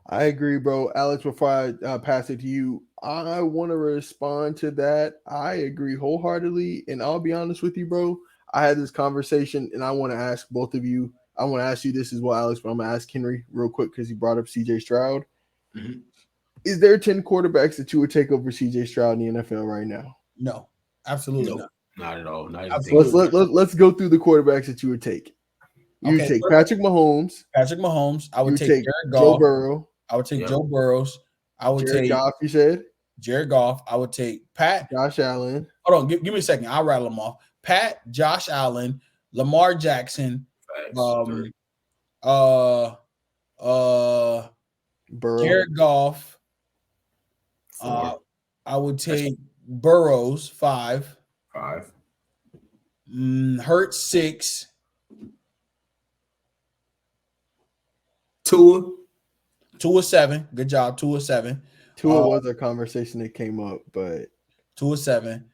I agree, bro. Alex, before I pass it to you, I want to respond to that. I agree wholeheartedly, and I'll be honest with you, bro. I had this conversation, and I want to ask both of you. I want to ask you this as well, Alex, but I'm going to ask Henry real quick because he brought up C.J. Stroud. Mm-hmm. Is there 10 quarterbacks that you would take over C.J. Stroud in the NFL right now? No, absolutely not. Not at all. Let's go through the quarterbacks that you would take. You would take Patrick Mahomes. I would take Jared Goff. Joe Burrow. I would take Joe Burrows. I would Jared take Goff. You said Jared Goff. I would take Pat. Josh Allen. Hold on, give me a second. I'll rattle them off. Pat, Josh Allen, Lamar Jackson, Burrow. Jared Goff, 4. I would take Burrows 5. 5. Hurts 6. Tua. 7. Good job. 7. Tua was a conversation that came up, but 7.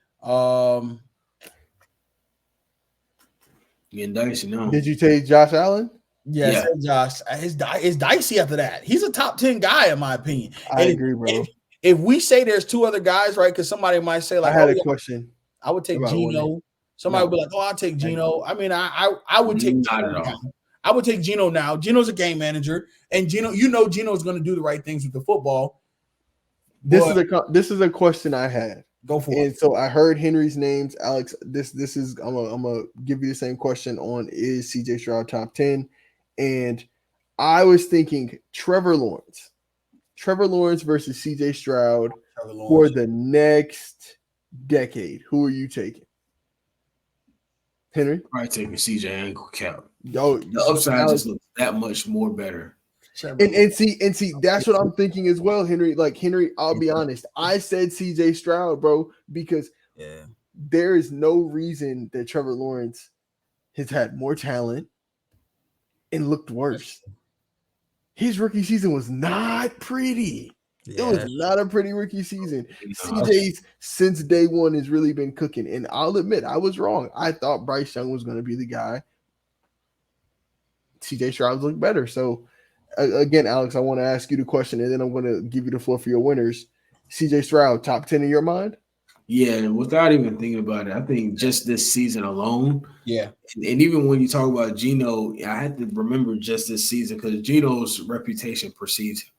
Getting dicey now. Did you take Josh Allen? Yes, Josh. It's dicey after that. He's a top 10 guy, in my opinion. I agree, bro. If we say there's 2 other guys, right? Because somebody might say, like, I had a question. I would take Geno. Somebody would be like, I'll take Geno. I mean, I would take Geno now. I would take Geno now. Geno's a game manager, and Geno's going to do the right things with the football. This is a question I had. Go for it. And so I heard Henry's names, Alex. This is I'm gonna give you the same question on is CJ Stroud top 10, and I was thinking Trevor Lawrence versus CJ Stroud for the next decade. Who are you taking, Henry? Probably taking CJ ankle cap. Yo, the upside just looks that much more better. And see, that's what I'm thinking as well, Henry. Like Henry, I'll be honest. I said CJ Stroud, bro, because there is no reason that Trevor Lawrence has had more talent and looked worse. His rookie season was not pretty. It was not a pretty rookie season. CJ's since day one has really been cooking. And I'll admit, I was wrong. I thought Bryce Young was going to be the guy. CJ Stroud looked better. So again, Alex, I want to ask you the question, and then I'm going to give you the floor for your winners. CJ Stroud, top 10 in your mind? Yeah, without even thinking about it, I think just this season alone. Yeah. And even when you talk about Geno, I had to remember just this season because Geno's reputation precedes him.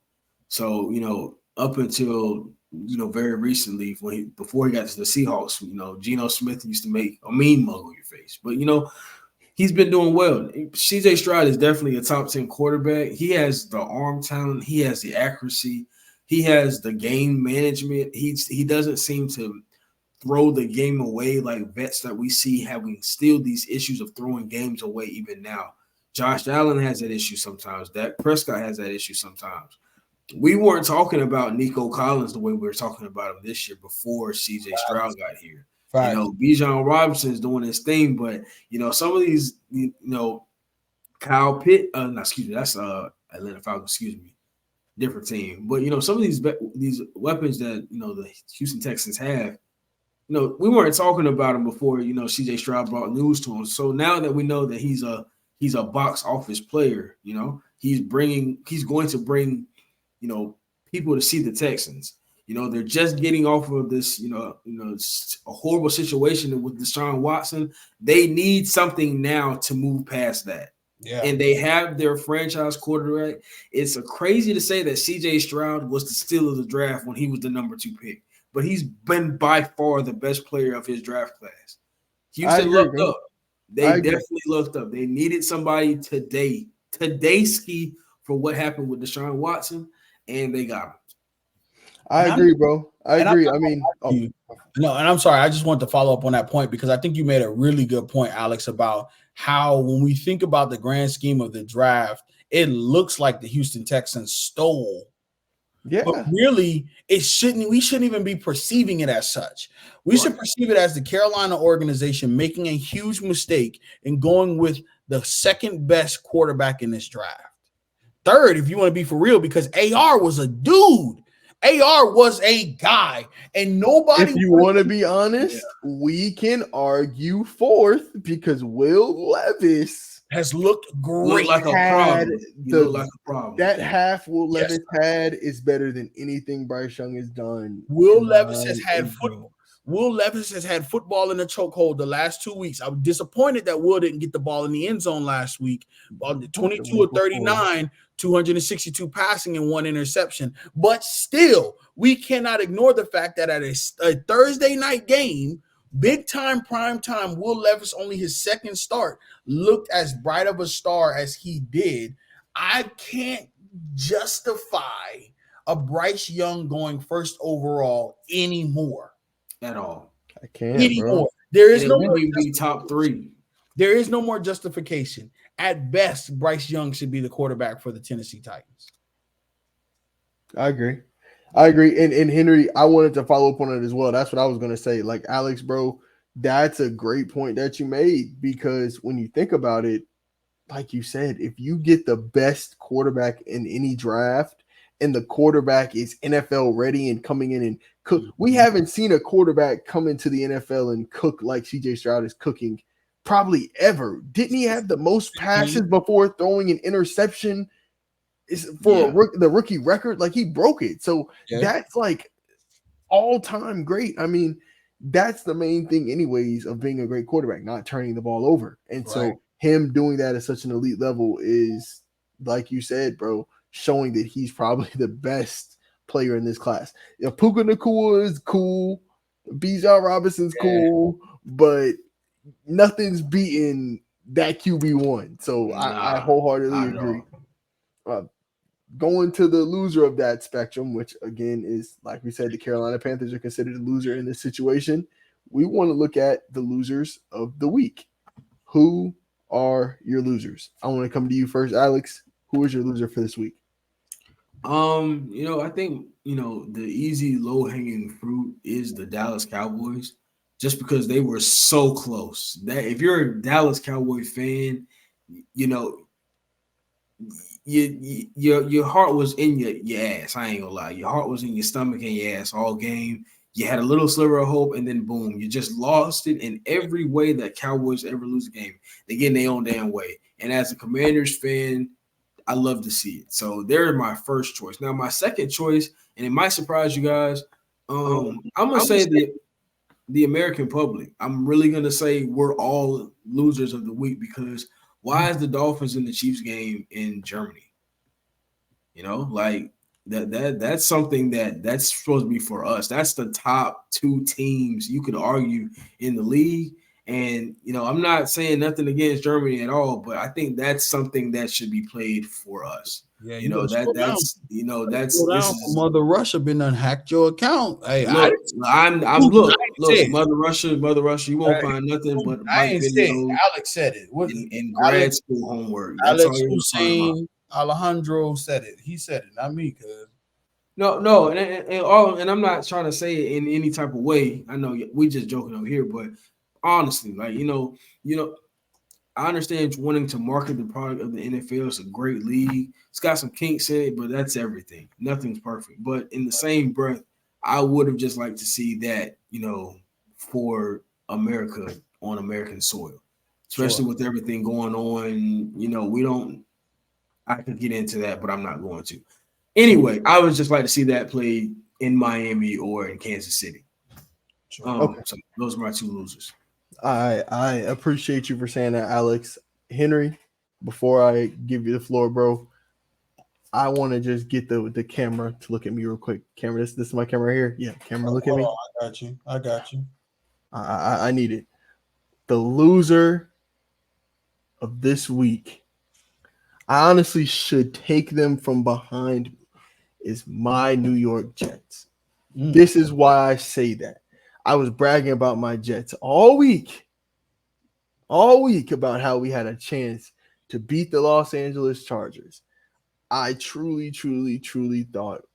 So, up until, very recently, before he got to the Seahawks, Geno Smith used to make a mean mug on your face. But, he's been doing well. CJ Stroud is definitely a top 10 quarterback. He has the arm talent. He has the accuracy. He has the game management. He doesn't seem to throw the game away like vets that we see having still these issues of throwing games away even now. Josh Allen has that issue sometimes. Dak Prescott has that issue sometimes. We weren't talking about Nico Collins the way we were talking about him this year before CJ Stroud got here. Right. Bijan Robinson is doing his thing, but some of these, Kyle Pitt, that's Atlanta Falcons, different team. But some of these weapons that the Houston Texans have, we weren't talking about him before. CJ Stroud brought news to him. So now that we know that he's a box office player, he's going to bring, people to see the Texans. They're just getting off of this, a horrible situation with Deshaun Watson. They need something now to move past that. Yeah. And they have their franchise quarterback. It's crazy to say that CJ Stroud was the steal of the draft when he was the number 2 pick, but he's been by far the best player of his draft class. Houston looked up. They definitely looked up. They needed somebody today for what happened with Deshaun Watson, and they got him. I agree, bro. I agree. No, and I'm sorry. I just want to follow up on that point because I think you made a really good point, Alex, about how when we think about the grand scheme of the draft, it looks like the Houston Texans stole. Yeah. But really, we shouldn't even be perceiving it as such. We should perceive it as the Carolina organization making a huge mistake in going with the second best quarterback in this draft. Third, if you want to be for real, because AR was a dude. AR was a guy, and nobody. If you want to be honest, we can argue fourth because Will Levis has looked great. Looked like a problem. That half Will Levis had is better than anything Bryce Young has done. Will Levis has had football. Will Levis has had football in the chokehold the last 2 weeks. I was disappointed that Will didn't get the ball in the end zone last week. 22 of 39, 262 passing and 1 interception. But still, we cannot ignore the fact that at a Thursday night game, big time, prime time, Will Levis, only his second start, looked as bright of a star as he did. I can't justify a Bryce Young going first overall anymore. At all. I can't anymore. Bro. There is no more be top 3. There is no more justification. At best, Bryce Young should be the quarterback for the Tennessee Titans. I agree. I agree. And Henry, I wanted to follow up on it as well. That's what I was gonna say. Like Alex, bro, that's a great point that you made because when you think about it, like you said, if you get the best quarterback in any draft and the quarterback is NFL ready and coming in and cook, we haven't seen a quarterback come into the NFL and cook like CJ Stroud is cooking probably ever. Didn't he have the most passes before throwing an interception? Is for the rookie record? Like he broke it. So that's like all time great. I mean, that's the main thing, anyways, of being a great quarterback, not turning the ball over. And so him doing that at such an elite level is, like you said, bro, showing that he's probably the best player in this class. Puka Nacua is cool, Bijan Robinson's cool, but nothing's beating that QB1. So I wholeheartedly agree. Going to the loser of that spectrum, which again is, like we said, the Carolina Panthers are considered a loser in this situation. We want to look at the losers of the week. Who are your losers? I want to come to you first, Alex. Who is your loser for this week? I think, the easy low-hanging fruit is the Dallas Cowboys, just because they were so close. That if you're a Dallas Cowboy fan, your heart was in your ass. I ain't gonna lie. Your heart was in your stomach and your ass all game. You had a little sliver of hope, and then boom, you just lost it in every way that Cowboys ever lose a game. They get in their own damn way. And as a Commanders fan, I love to see it. So they're my first choice. Now, my second choice, and it might surprise you guys, I'm gonna say the American public. I'm really gonna say we're all losers of the week because why is the Dolphins in the Chiefs game in Germany? Like that's something that's supposed to be for us. That's the top two teams you could argue in the league. And I'm not saying nothing against Germany at all, but I think that's something that should be played for us. Yeah, that's Mother Russia been unhacked your account. Hey, look, Mother Russia, you won't find nothing but I ain't said. videos Alex said it. in grad school homework. That's Alex all you're Hussein Alejandro said it. He said it, not me, cuz. No, and I'm not trying to say it in any type of way. I know we just joking over here, but honestly, like I understand wanting to market the product of the NFL. It's a great league. It's got some kinks in it, but that's everything. Nothing's perfect. But in the same breath, I would have just liked to see that, for America on American soil, especially with everything going on. I could get into that, but I'm not going to. Anyway, I would just like to see that played in Miami or in Kansas City. So those are my two losers. I appreciate you for saying that, Alex. Henry, before I give you the floor, bro, I want to just get the camera to look at me real quick. Camera, this is my camera right here. Yeah, camera, look at me. I got you. I need it. The loser of this week, I honestly should take them from behind me, is my New York Jets. This is why I say that. I was bragging about my Jets all week about how we had a chance to beat the Los Angeles Chargers. I truly, truly, truly thought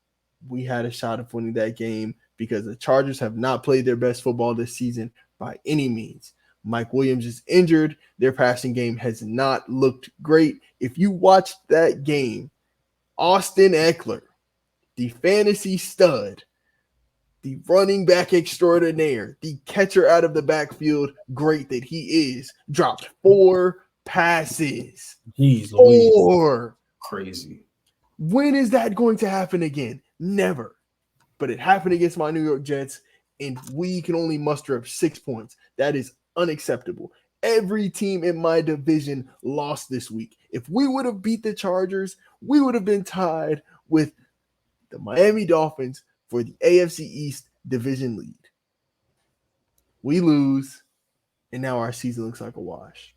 we had a shot of winning that game because the Chargers have not played their best football this season by any means. Mike Williams is injured. Their passing game has not looked great. If you watched that game, Austin Eckler, the fantasy stud, the running back extraordinaire, the catcher out of the backfield, great that he is, dropped 4 passes. Jeez, 4. Crazy. When is that going to happen again? Never. But it happened against my New York Jets, and we can only muster up 6 points. That is unacceptable. Every team in my division lost this week. If we would have beat the Chargers, we would have been tied with the Miami Dolphins for the AFC East division lead. We lose, and now our season looks like a wash.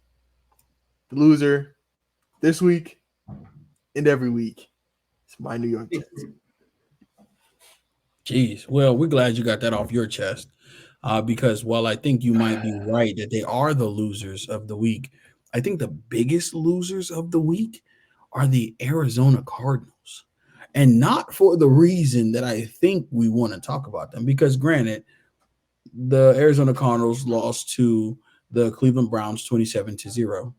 The loser this week and every week is my New York Jets. Jeez. Well, we're glad you got that off your chest because while I think you might be right that they are the losers of the week, I think the biggest losers of the week are the Arizona Cardinals. and not for the reason that I think we want to talk about them. Because granted, the Arizona Cardinals lost to the Cleveland Browns 27-0.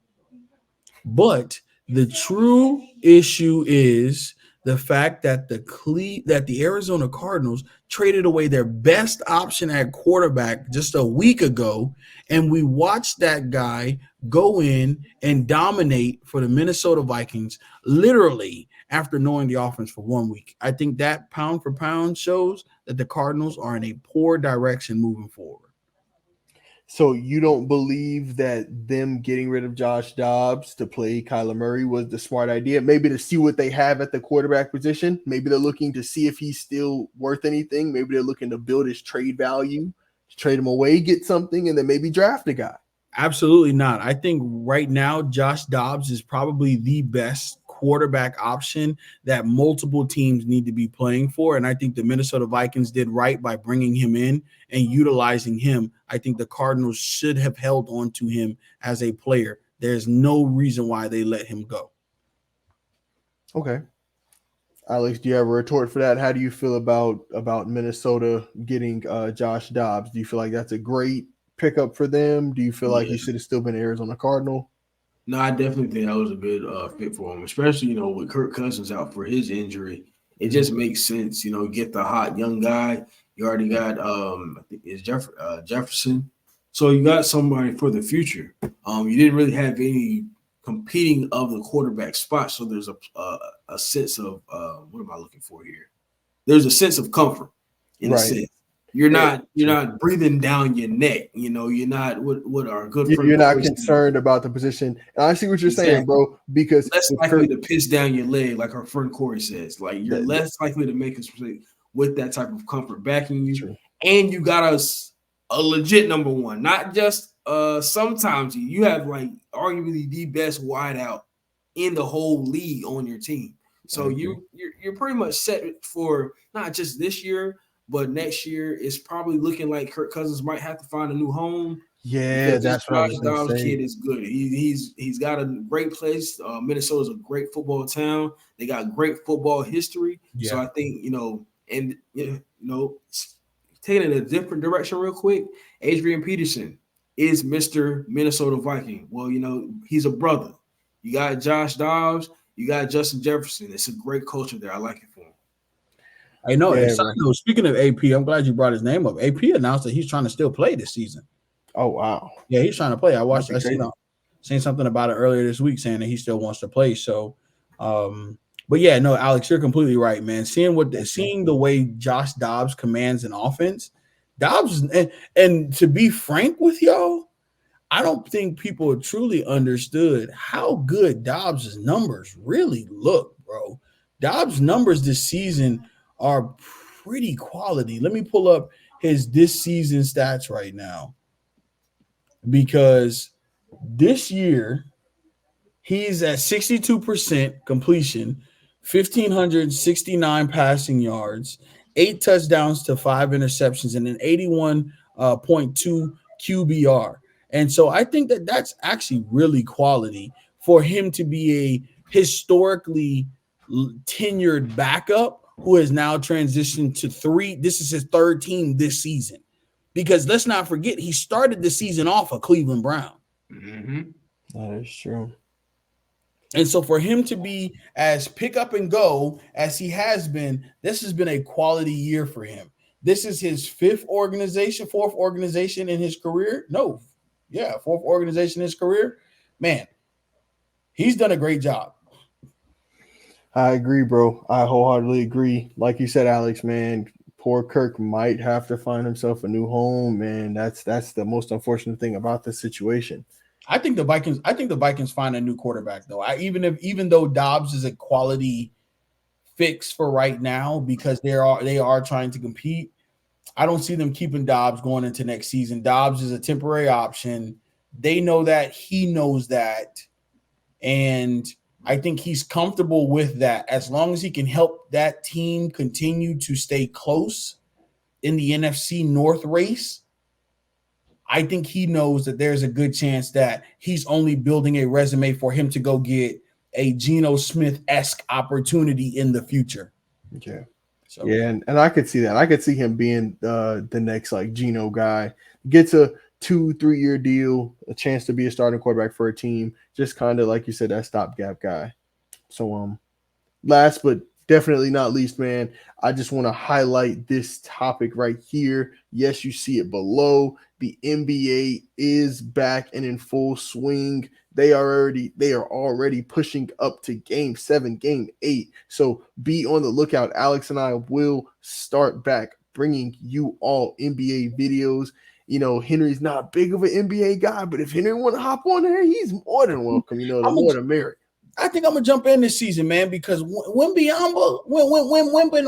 But the true issue is the fact that the Arizona Cardinals traded away their best option at quarterback just a week ago, and we watched that guy go in and dominate for the Minnesota Vikings literally after knowing the offense for 1 week. I think that pound for pound shows that the Cardinals are in a poor direction moving forward. So you don't believe that them getting rid of Josh Dobbs to play Kyler Murray was the smart idea? Maybe to see what they have at the quarterback position. Maybe they're looking to see if he's still worth anything. Maybe they're looking to build his trade value, to trade him away, get something, and then maybe draft a guy. Absolutely not. I think right now Josh Dobbs is probably the best quarterback option that multiple teams need to be playing for. And I think the Minnesota Vikings did right by bringing him in and utilizing him. I think the Cardinals should have held on to him as a player. There's no reason why they let him go. Okay. Alex, do you have a retort for that? How do you feel about Minnesota getting Josh Dobbs? Do you feel like that's a great pickup for them? Do you feel like he should have still been Arizona Cardinal? No, I definitely think that was a good fit for him, especially, with Kirk Cousins out for his injury. It just makes sense, get the hot young guy. You already got, I think it's Jefferson. So you got somebody for the future. You didn't really have any competing of the quarterback spot. So there's a sense of, what am I looking for here? There's a sense of comfort in a sense. You're not breathing down your neck. You're not what are good. You're not concerned about the position. And I see what you're saying, bro. Because less likely to piss down your leg, like our friend Corey says. Like you're less likely to make a mistake with that type of comfort backing you. True. And you got a legit number one, not just sometimes you have like arguably the best wideout in the whole league on your team. So you're pretty much set for not just this year, but next year it's probably looking like Kirk Cousins might have to find a new home. Yeah, that's what I was going to say. Kid is good. He's got a great place. Minnesota's a great football town. They got great football history. Yeah. So I think taking it a different direction real quick. Adrian Peterson is Mr. Minnesota Viking. Well, he's a brother. You got Josh Dobbs. You got Justin Jefferson. It's a great culture there. I like it for him. I know. Yeah, speaking of AP, I'm glad you brought his name up. AP announced that he's trying to still play this season. Oh, wow. Yeah, he's trying to play. I seen something about it earlier this week saying that he still wants to play. So, but yeah, no, Alex, you're completely right, man. Seeing the way Josh Dobbs commands an offense, and to be frank with y'all, I don't think people truly understood how good Dobbs' numbers really look, bro. Dobbs' numbers this season are pretty quality. Let me pull up his this season stats right now, because this year he's at 62% completion, 1,569 passing yards, 8 touchdowns to 5 interceptions, and an 81.2 QBR. And so I think that that's actually really quality for him to be a historically tenured backup who has now transitioned to 3. This is his 3rd team this season. Because let's not forget, he started the season off a Cleveland Brown. Mm-hmm. That is true. And so for him to be as pick up and go as he has been, this has been a quality year for him. This is his 4th organization in his career. 4th organization in his career. Man, he's done a great job. I agree, bro. I wholeheartedly agree. Like you said, Alex, man, poor Kirk might have to find himself a new home, man. That's the most unfortunate thing about this situation. I think the Vikings find a new quarterback though. Even though Dobbs is a quality fix for right now because they are trying to compete, I don't see them keeping Dobbs going into next season. Dobbs is a temporary option. They know that. He knows that. And I think he's comfortable with that as long as he can help that team continue to stay close in the NFC North race. I think he knows that there's a good chance that he's only building a resume for him to go get a Geno Smith-esque opportunity in the future. Yeah. So Yeah, and I could see that. I could see him being the next like Geno guy. Gets a 2-3 year deal, a chance to be a starting quarterback for a team. Just kind of like you said, that stopgap guy. So last but definitely not least, man, I just want to highlight this topic right here. Yes, you see it below. The NBA is back and in full swing. They are already pushing up to game 7, game 8. So be on the lookout. Alex and I will start back bringing you all NBA videos. You know, Henry's not big of an NBA guy, but if Henry want to hop on there, he's more than welcome. You know, the more the merrier. I think I'm gonna jump in this season, man, because Wemby,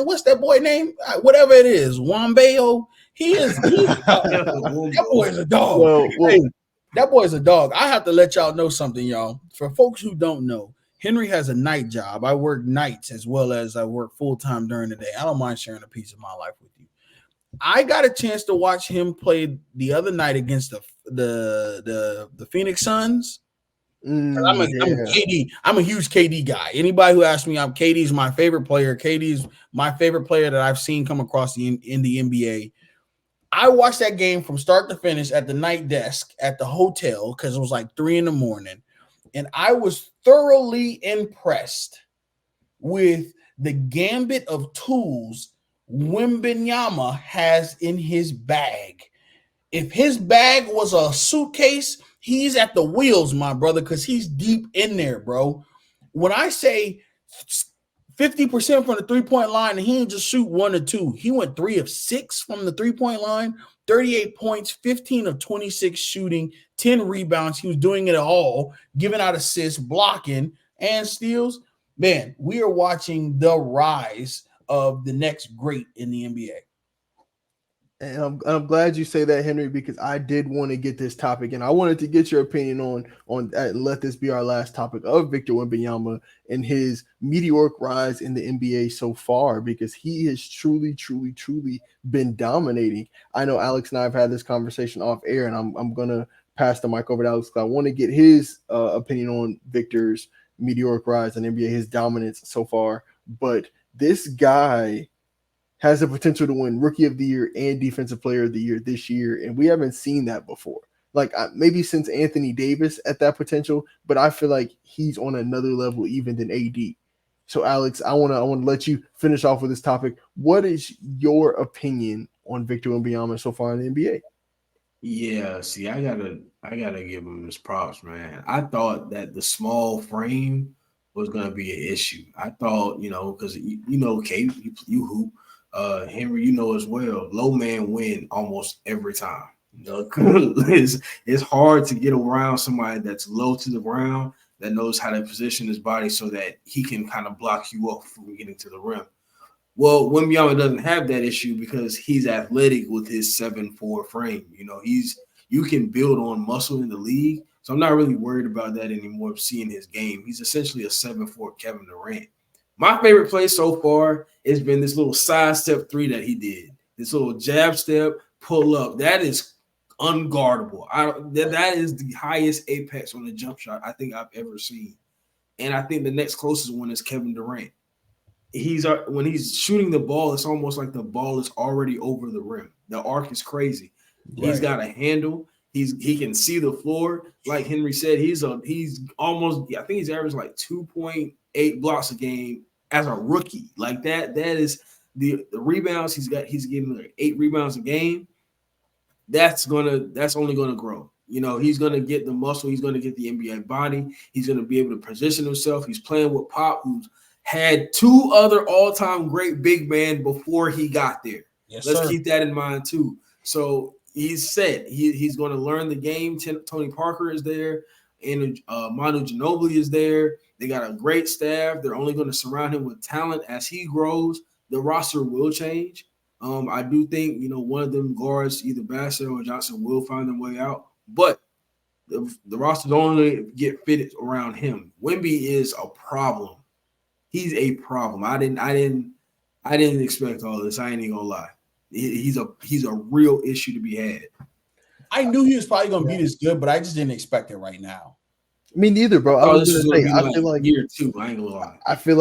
what's that boy name? Whatever it is, Wambeo. That boy is a dog. Well, Hey, that boy is a dog. I have to let y'all know something, y'all. For folks who don't know, Henry has a night job. I work nights as well as I work full time during the day. I don't mind sharing a piece of my life with you. I got a chance to watch him play the other night against the Phoenix Suns. I'm a KD. I'm a huge KD guy. Anybody who asks me, KD's my favorite player. KD's my favorite player that I've seen come across in the NBA. I watched that game from start to finish at the night desk at the hotel because it was like 3 a.m. And I was thoroughly impressed with the gambit of tools Wembenyama has in his bag. If his bag was a suitcase, he's at the wheels, my brother, because he's deep in there, bro. When I say 50% from the three-point line, and he didn't just shoot 1 or 2. He went 3 of 6 from the three-point line, 38 points, 15 of 26 shooting, 10 rebounds. He was doing it all, giving out assists, blocking, and steals. Man, we are watching the rise of the next great in the NBA. And I'm glad you say that, Henry, because I did want to get this topic, and I wanted to get your opinion on let this be our last topic of Victor Wembanyama and his meteoric rise in the NBA so far, because he has truly been dominating. I know Alex and I have had this conversation off air, and I'm gonna pass the mic over to Alex because I want to get his opinion on Victor's meteoric rise in NBA, his dominance so far. But this guy has the potential to win Rookie of the Year and Defensive Player of the Year this year, and we haven't seen that before. Like maybe since Anthony Davis at that potential, but I feel like he's on another level even than AD. So, Alex, I want to let you finish off with this topic. What is your opinion on Victor Wembanyama so far in the NBA? Yeah, see, I gotta give him his props, man. I thought that the small frame was gonna be an issue. I thought, because Kate, you hoop. Henry, as well, low man win almost every time. It's hard to get around somebody that's low to the ground that knows how to position his body so that he can kind of block you up from getting to the rim. Well, Wembanyama doesn't have that issue because he's athletic with his 7'4" frame. You can build on muscle in the league, so I'm not really worried about that anymore. Seeing his game, he's essentially a 7'4" Kevin Durant. My favorite play so far has been this little side step 3 that he did. This little jab step, pull up. That is unguardable. That is the highest apex on the jump shot I think I've ever seen. And I think the next closest one is Kevin Durant. When he's shooting the ball, it's almost like the ball is already over the rim. The arc is crazy. Right. He's got a handle. He can see the floor. Like Henry said, he's almost, I think he's averaged like 2.8 blocks a game as a rookie. Like that is the rebounds he's getting like 8 rebounds a game. That's only gonna grow. He's gonna get the muscle, he's gonna get the NBA body, he's gonna be able to position himself. He's playing with Pop, who's had 2 other all-time great big men before he got there. Yes, Let's keep that in mind too. So he's set. He's going to learn the game. Tony Parker is there, and Manu Ginobili is there. They got a great staff. They're only going to surround him with talent as he grows. The roster will change. I do think one of them guards, either Bassett or Johnson, will find their way out. But the roster only get fitted around him. Wemby is a problem. He's a problem. I didn't expect all this. I ain't even gonna lie. He's a real issue to be had. I knew he was probably gonna be this good, but I just didn't expect it right now. Me neither, bro. I Oh, was this gonna was gonna say, be I like feel like year two. I ain't gonna lie.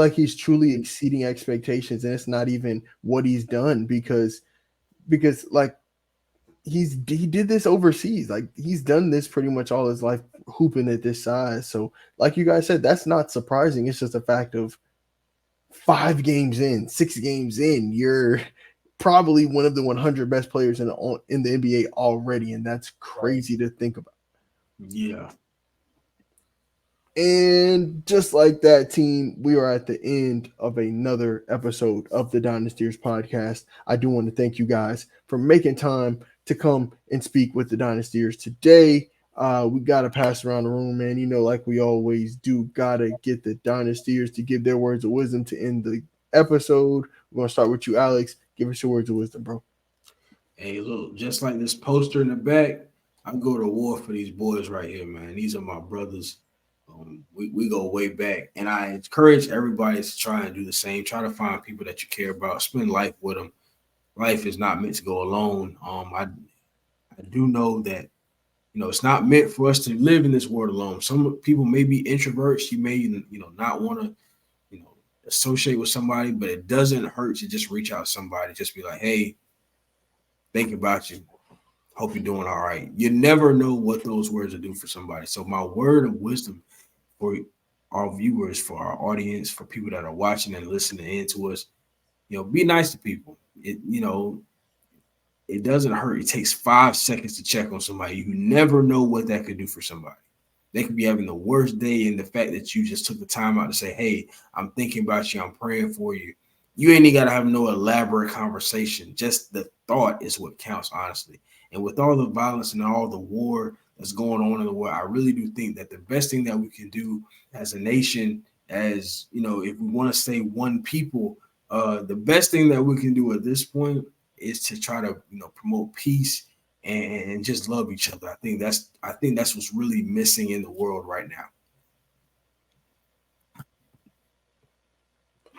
he's truly exceeding expectations, and it's not even what he's done because like he did this overseas. Like he's done this pretty much all his life hooping at this size. So like you guys said, that's not surprising. It's just a fact of 5 games in, 6 games in, you're probably one of the 100 best players in the NBA already, and that's crazy to think about. Yeah. And just like that, team, we are at the end of another episode of the Dynastyers podcast. I do want to thank you guys for making time to come and speak with the Dynastyers today. We got to pass around the room, man. You know, like we always do, got to get the Dynastyers to give their words of wisdom to end the episode. We're going to start with you, Alex. Give us your words of wisdom, bro. Hey, look, just like this poster in the back, I go to war for these boys right here, man. These are my brothers. We go way back, and I encourage everybody to try and do the same. Try to find people that you care about. Spend life with them. Life is not meant to go alone. I do know that it's not meant for us to live in this world alone. Some people may be introverts. You may not want to associate with somebody, but it doesn't hurt to just reach out to somebody. Just be like, hey, thinking about you. Hope you're doing all right. You never know what those words will do for somebody. So my word of wisdom for our viewers, for our audience, for people that are watching and listening in to us, be nice to people. It doesn't hurt. It takes 5 seconds to check on somebody. You never know what that could do for somebody. They could be having the worst day, and the fact that you just took the time out to say, hey, I'm thinking about you. I'm praying for you. You ain't got to have no elaborate conversation. Just the thought is what counts, honestly. And with all the violence and all the war that's going on in the world, I really do think that the best thing that we can do as a nation, as if we want to stay one people, the best thing that we can do at this point is to try to promote peace and just love each other. I think that's what's really missing in the world right now.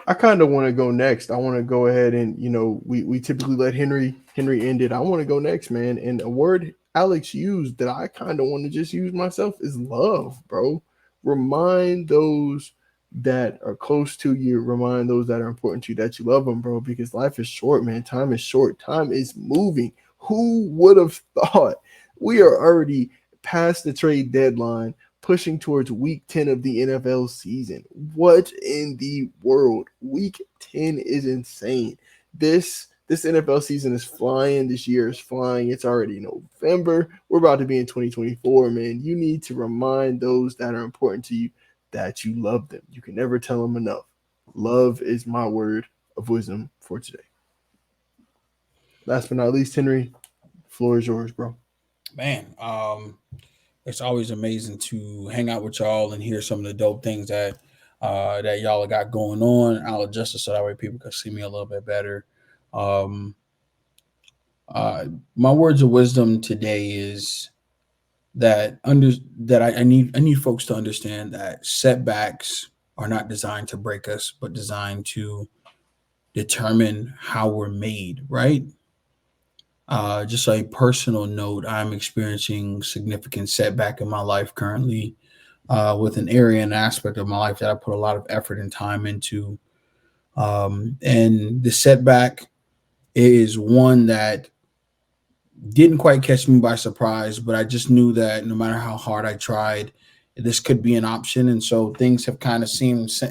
I kind of want to go next. I want to go ahead and we typically let Henry end it. I want to go next, man. And a word Alex used that I kind of want to just use myself is love, bro. Remind those that are close to you, remind those that are important to you that you love them, bro, because life is short, man. Time is short. Time is moving. Who would have thought we are already past the trade deadline, pushing towards week 10 of the NFL season? What in the world? Week 10 is insane. This NFL season is flying. This year is flying. It's already November. We're about to be in 2024, man. You need to remind those that are important to you that you love them. You can never tell them enough. Love is my word of wisdom for today. Last but not least, Henry, floor is yours, bro. Man, it's always amazing to hang out with y'all and hear some of the dope things that y'all got going on. I'll adjust it so that way people can see me a little bit better. Um, my words of wisdom today is that I need folks to understand that setbacks are not designed to break us, but designed to determine how we're made, right? Just a personal note, I'm experiencing significant setback in my life currently, with an area and aspect of my life that I put a lot of effort and time into. And the setback is one that didn't quite catch me by surprise, but I just knew that no matter how hard I tried, this could be an option. And so things have kind of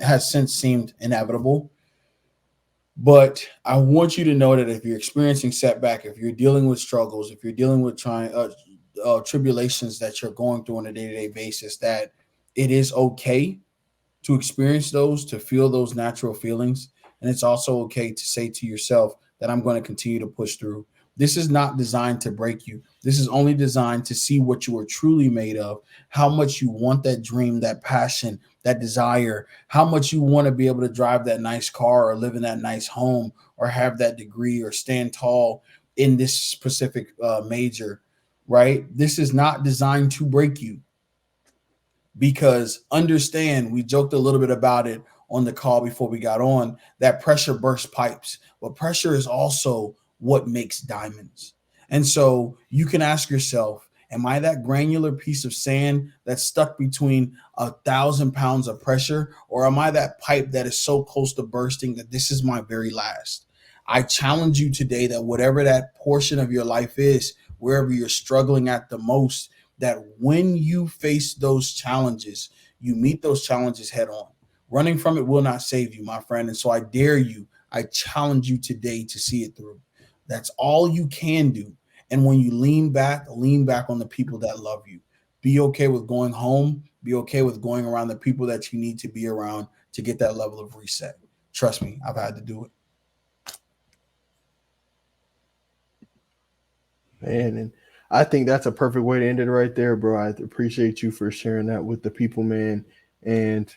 has since seemed inevitable. But I want you to know that if you're experiencing setback, if you're dealing with struggles, if you're dealing with tribulations that you're going through on a day-to-day basis, that it is okay to experience those, to feel those natural feelings. And it's also okay to say to yourself that I'm going to continue to push through. This is not designed to break you. This is only designed to see what you are truly made of, how much you want that dream, that passion, that desire, how much you want to be able to drive that nice car or live in that nice home or have that degree or stand tall in this specific major, right? This is not designed to break you. Because understand, we joked a little bit about it on the call before we got on, that pressure bursts pipes, but pressure is also what makes diamonds. And so you can ask yourself, Am I that granular piece of sand that's stuck between 1,000 pounds of pressure? Or am I that pipe that is so close to bursting that this is my very last? I challenge you today that whatever that portion of your life is, wherever you're struggling at the most, that when you face those challenges, you meet those challenges head on. Running from it will not save you, my friend. And so I dare you, I challenge you today to see it through. That's all you can do. And when you lean back on the people that love you. Be okay with going home. Be okay with going around the people that you need to be around to get that level of reset. Trust me, I've had to do it. Man, and I think that's a perfect way to end it right there, bro. I appreciate you for sharing that with the people, man. And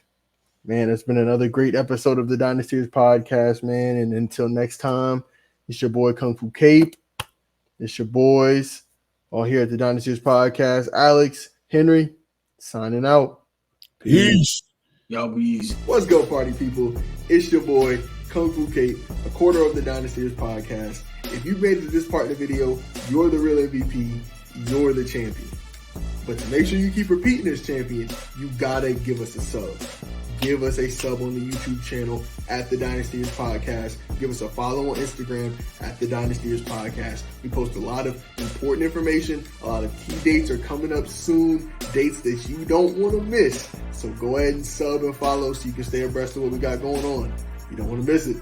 man, it's been another great episode of the Dynastyers podcast, man. And until next time, it's your boy Kung Fu Cape. It's your boys all here at the Dynastyers podcast. Alex, Henry, signing out. Peace. Y'all be easy. What's good, party people? It's your boy Kung Fu Cape, a quarter of the Dynastyers podcast. If you made it to this part of the video, you're the real MVP. You're the champion. But to make sure you keep repeating this champion, you gotta give us a sub. Give us a sub on the YouTube channel at the Dynastyers Podcast. Give us a follow on Instagram at the Dynastyers Podcast. We post a lot of important information. A lot of key dates are coming up soon. Dates that you don't want to miss. So go ahead and sub and follow so you can stay abreast of what we got going on. You don't want to miss it.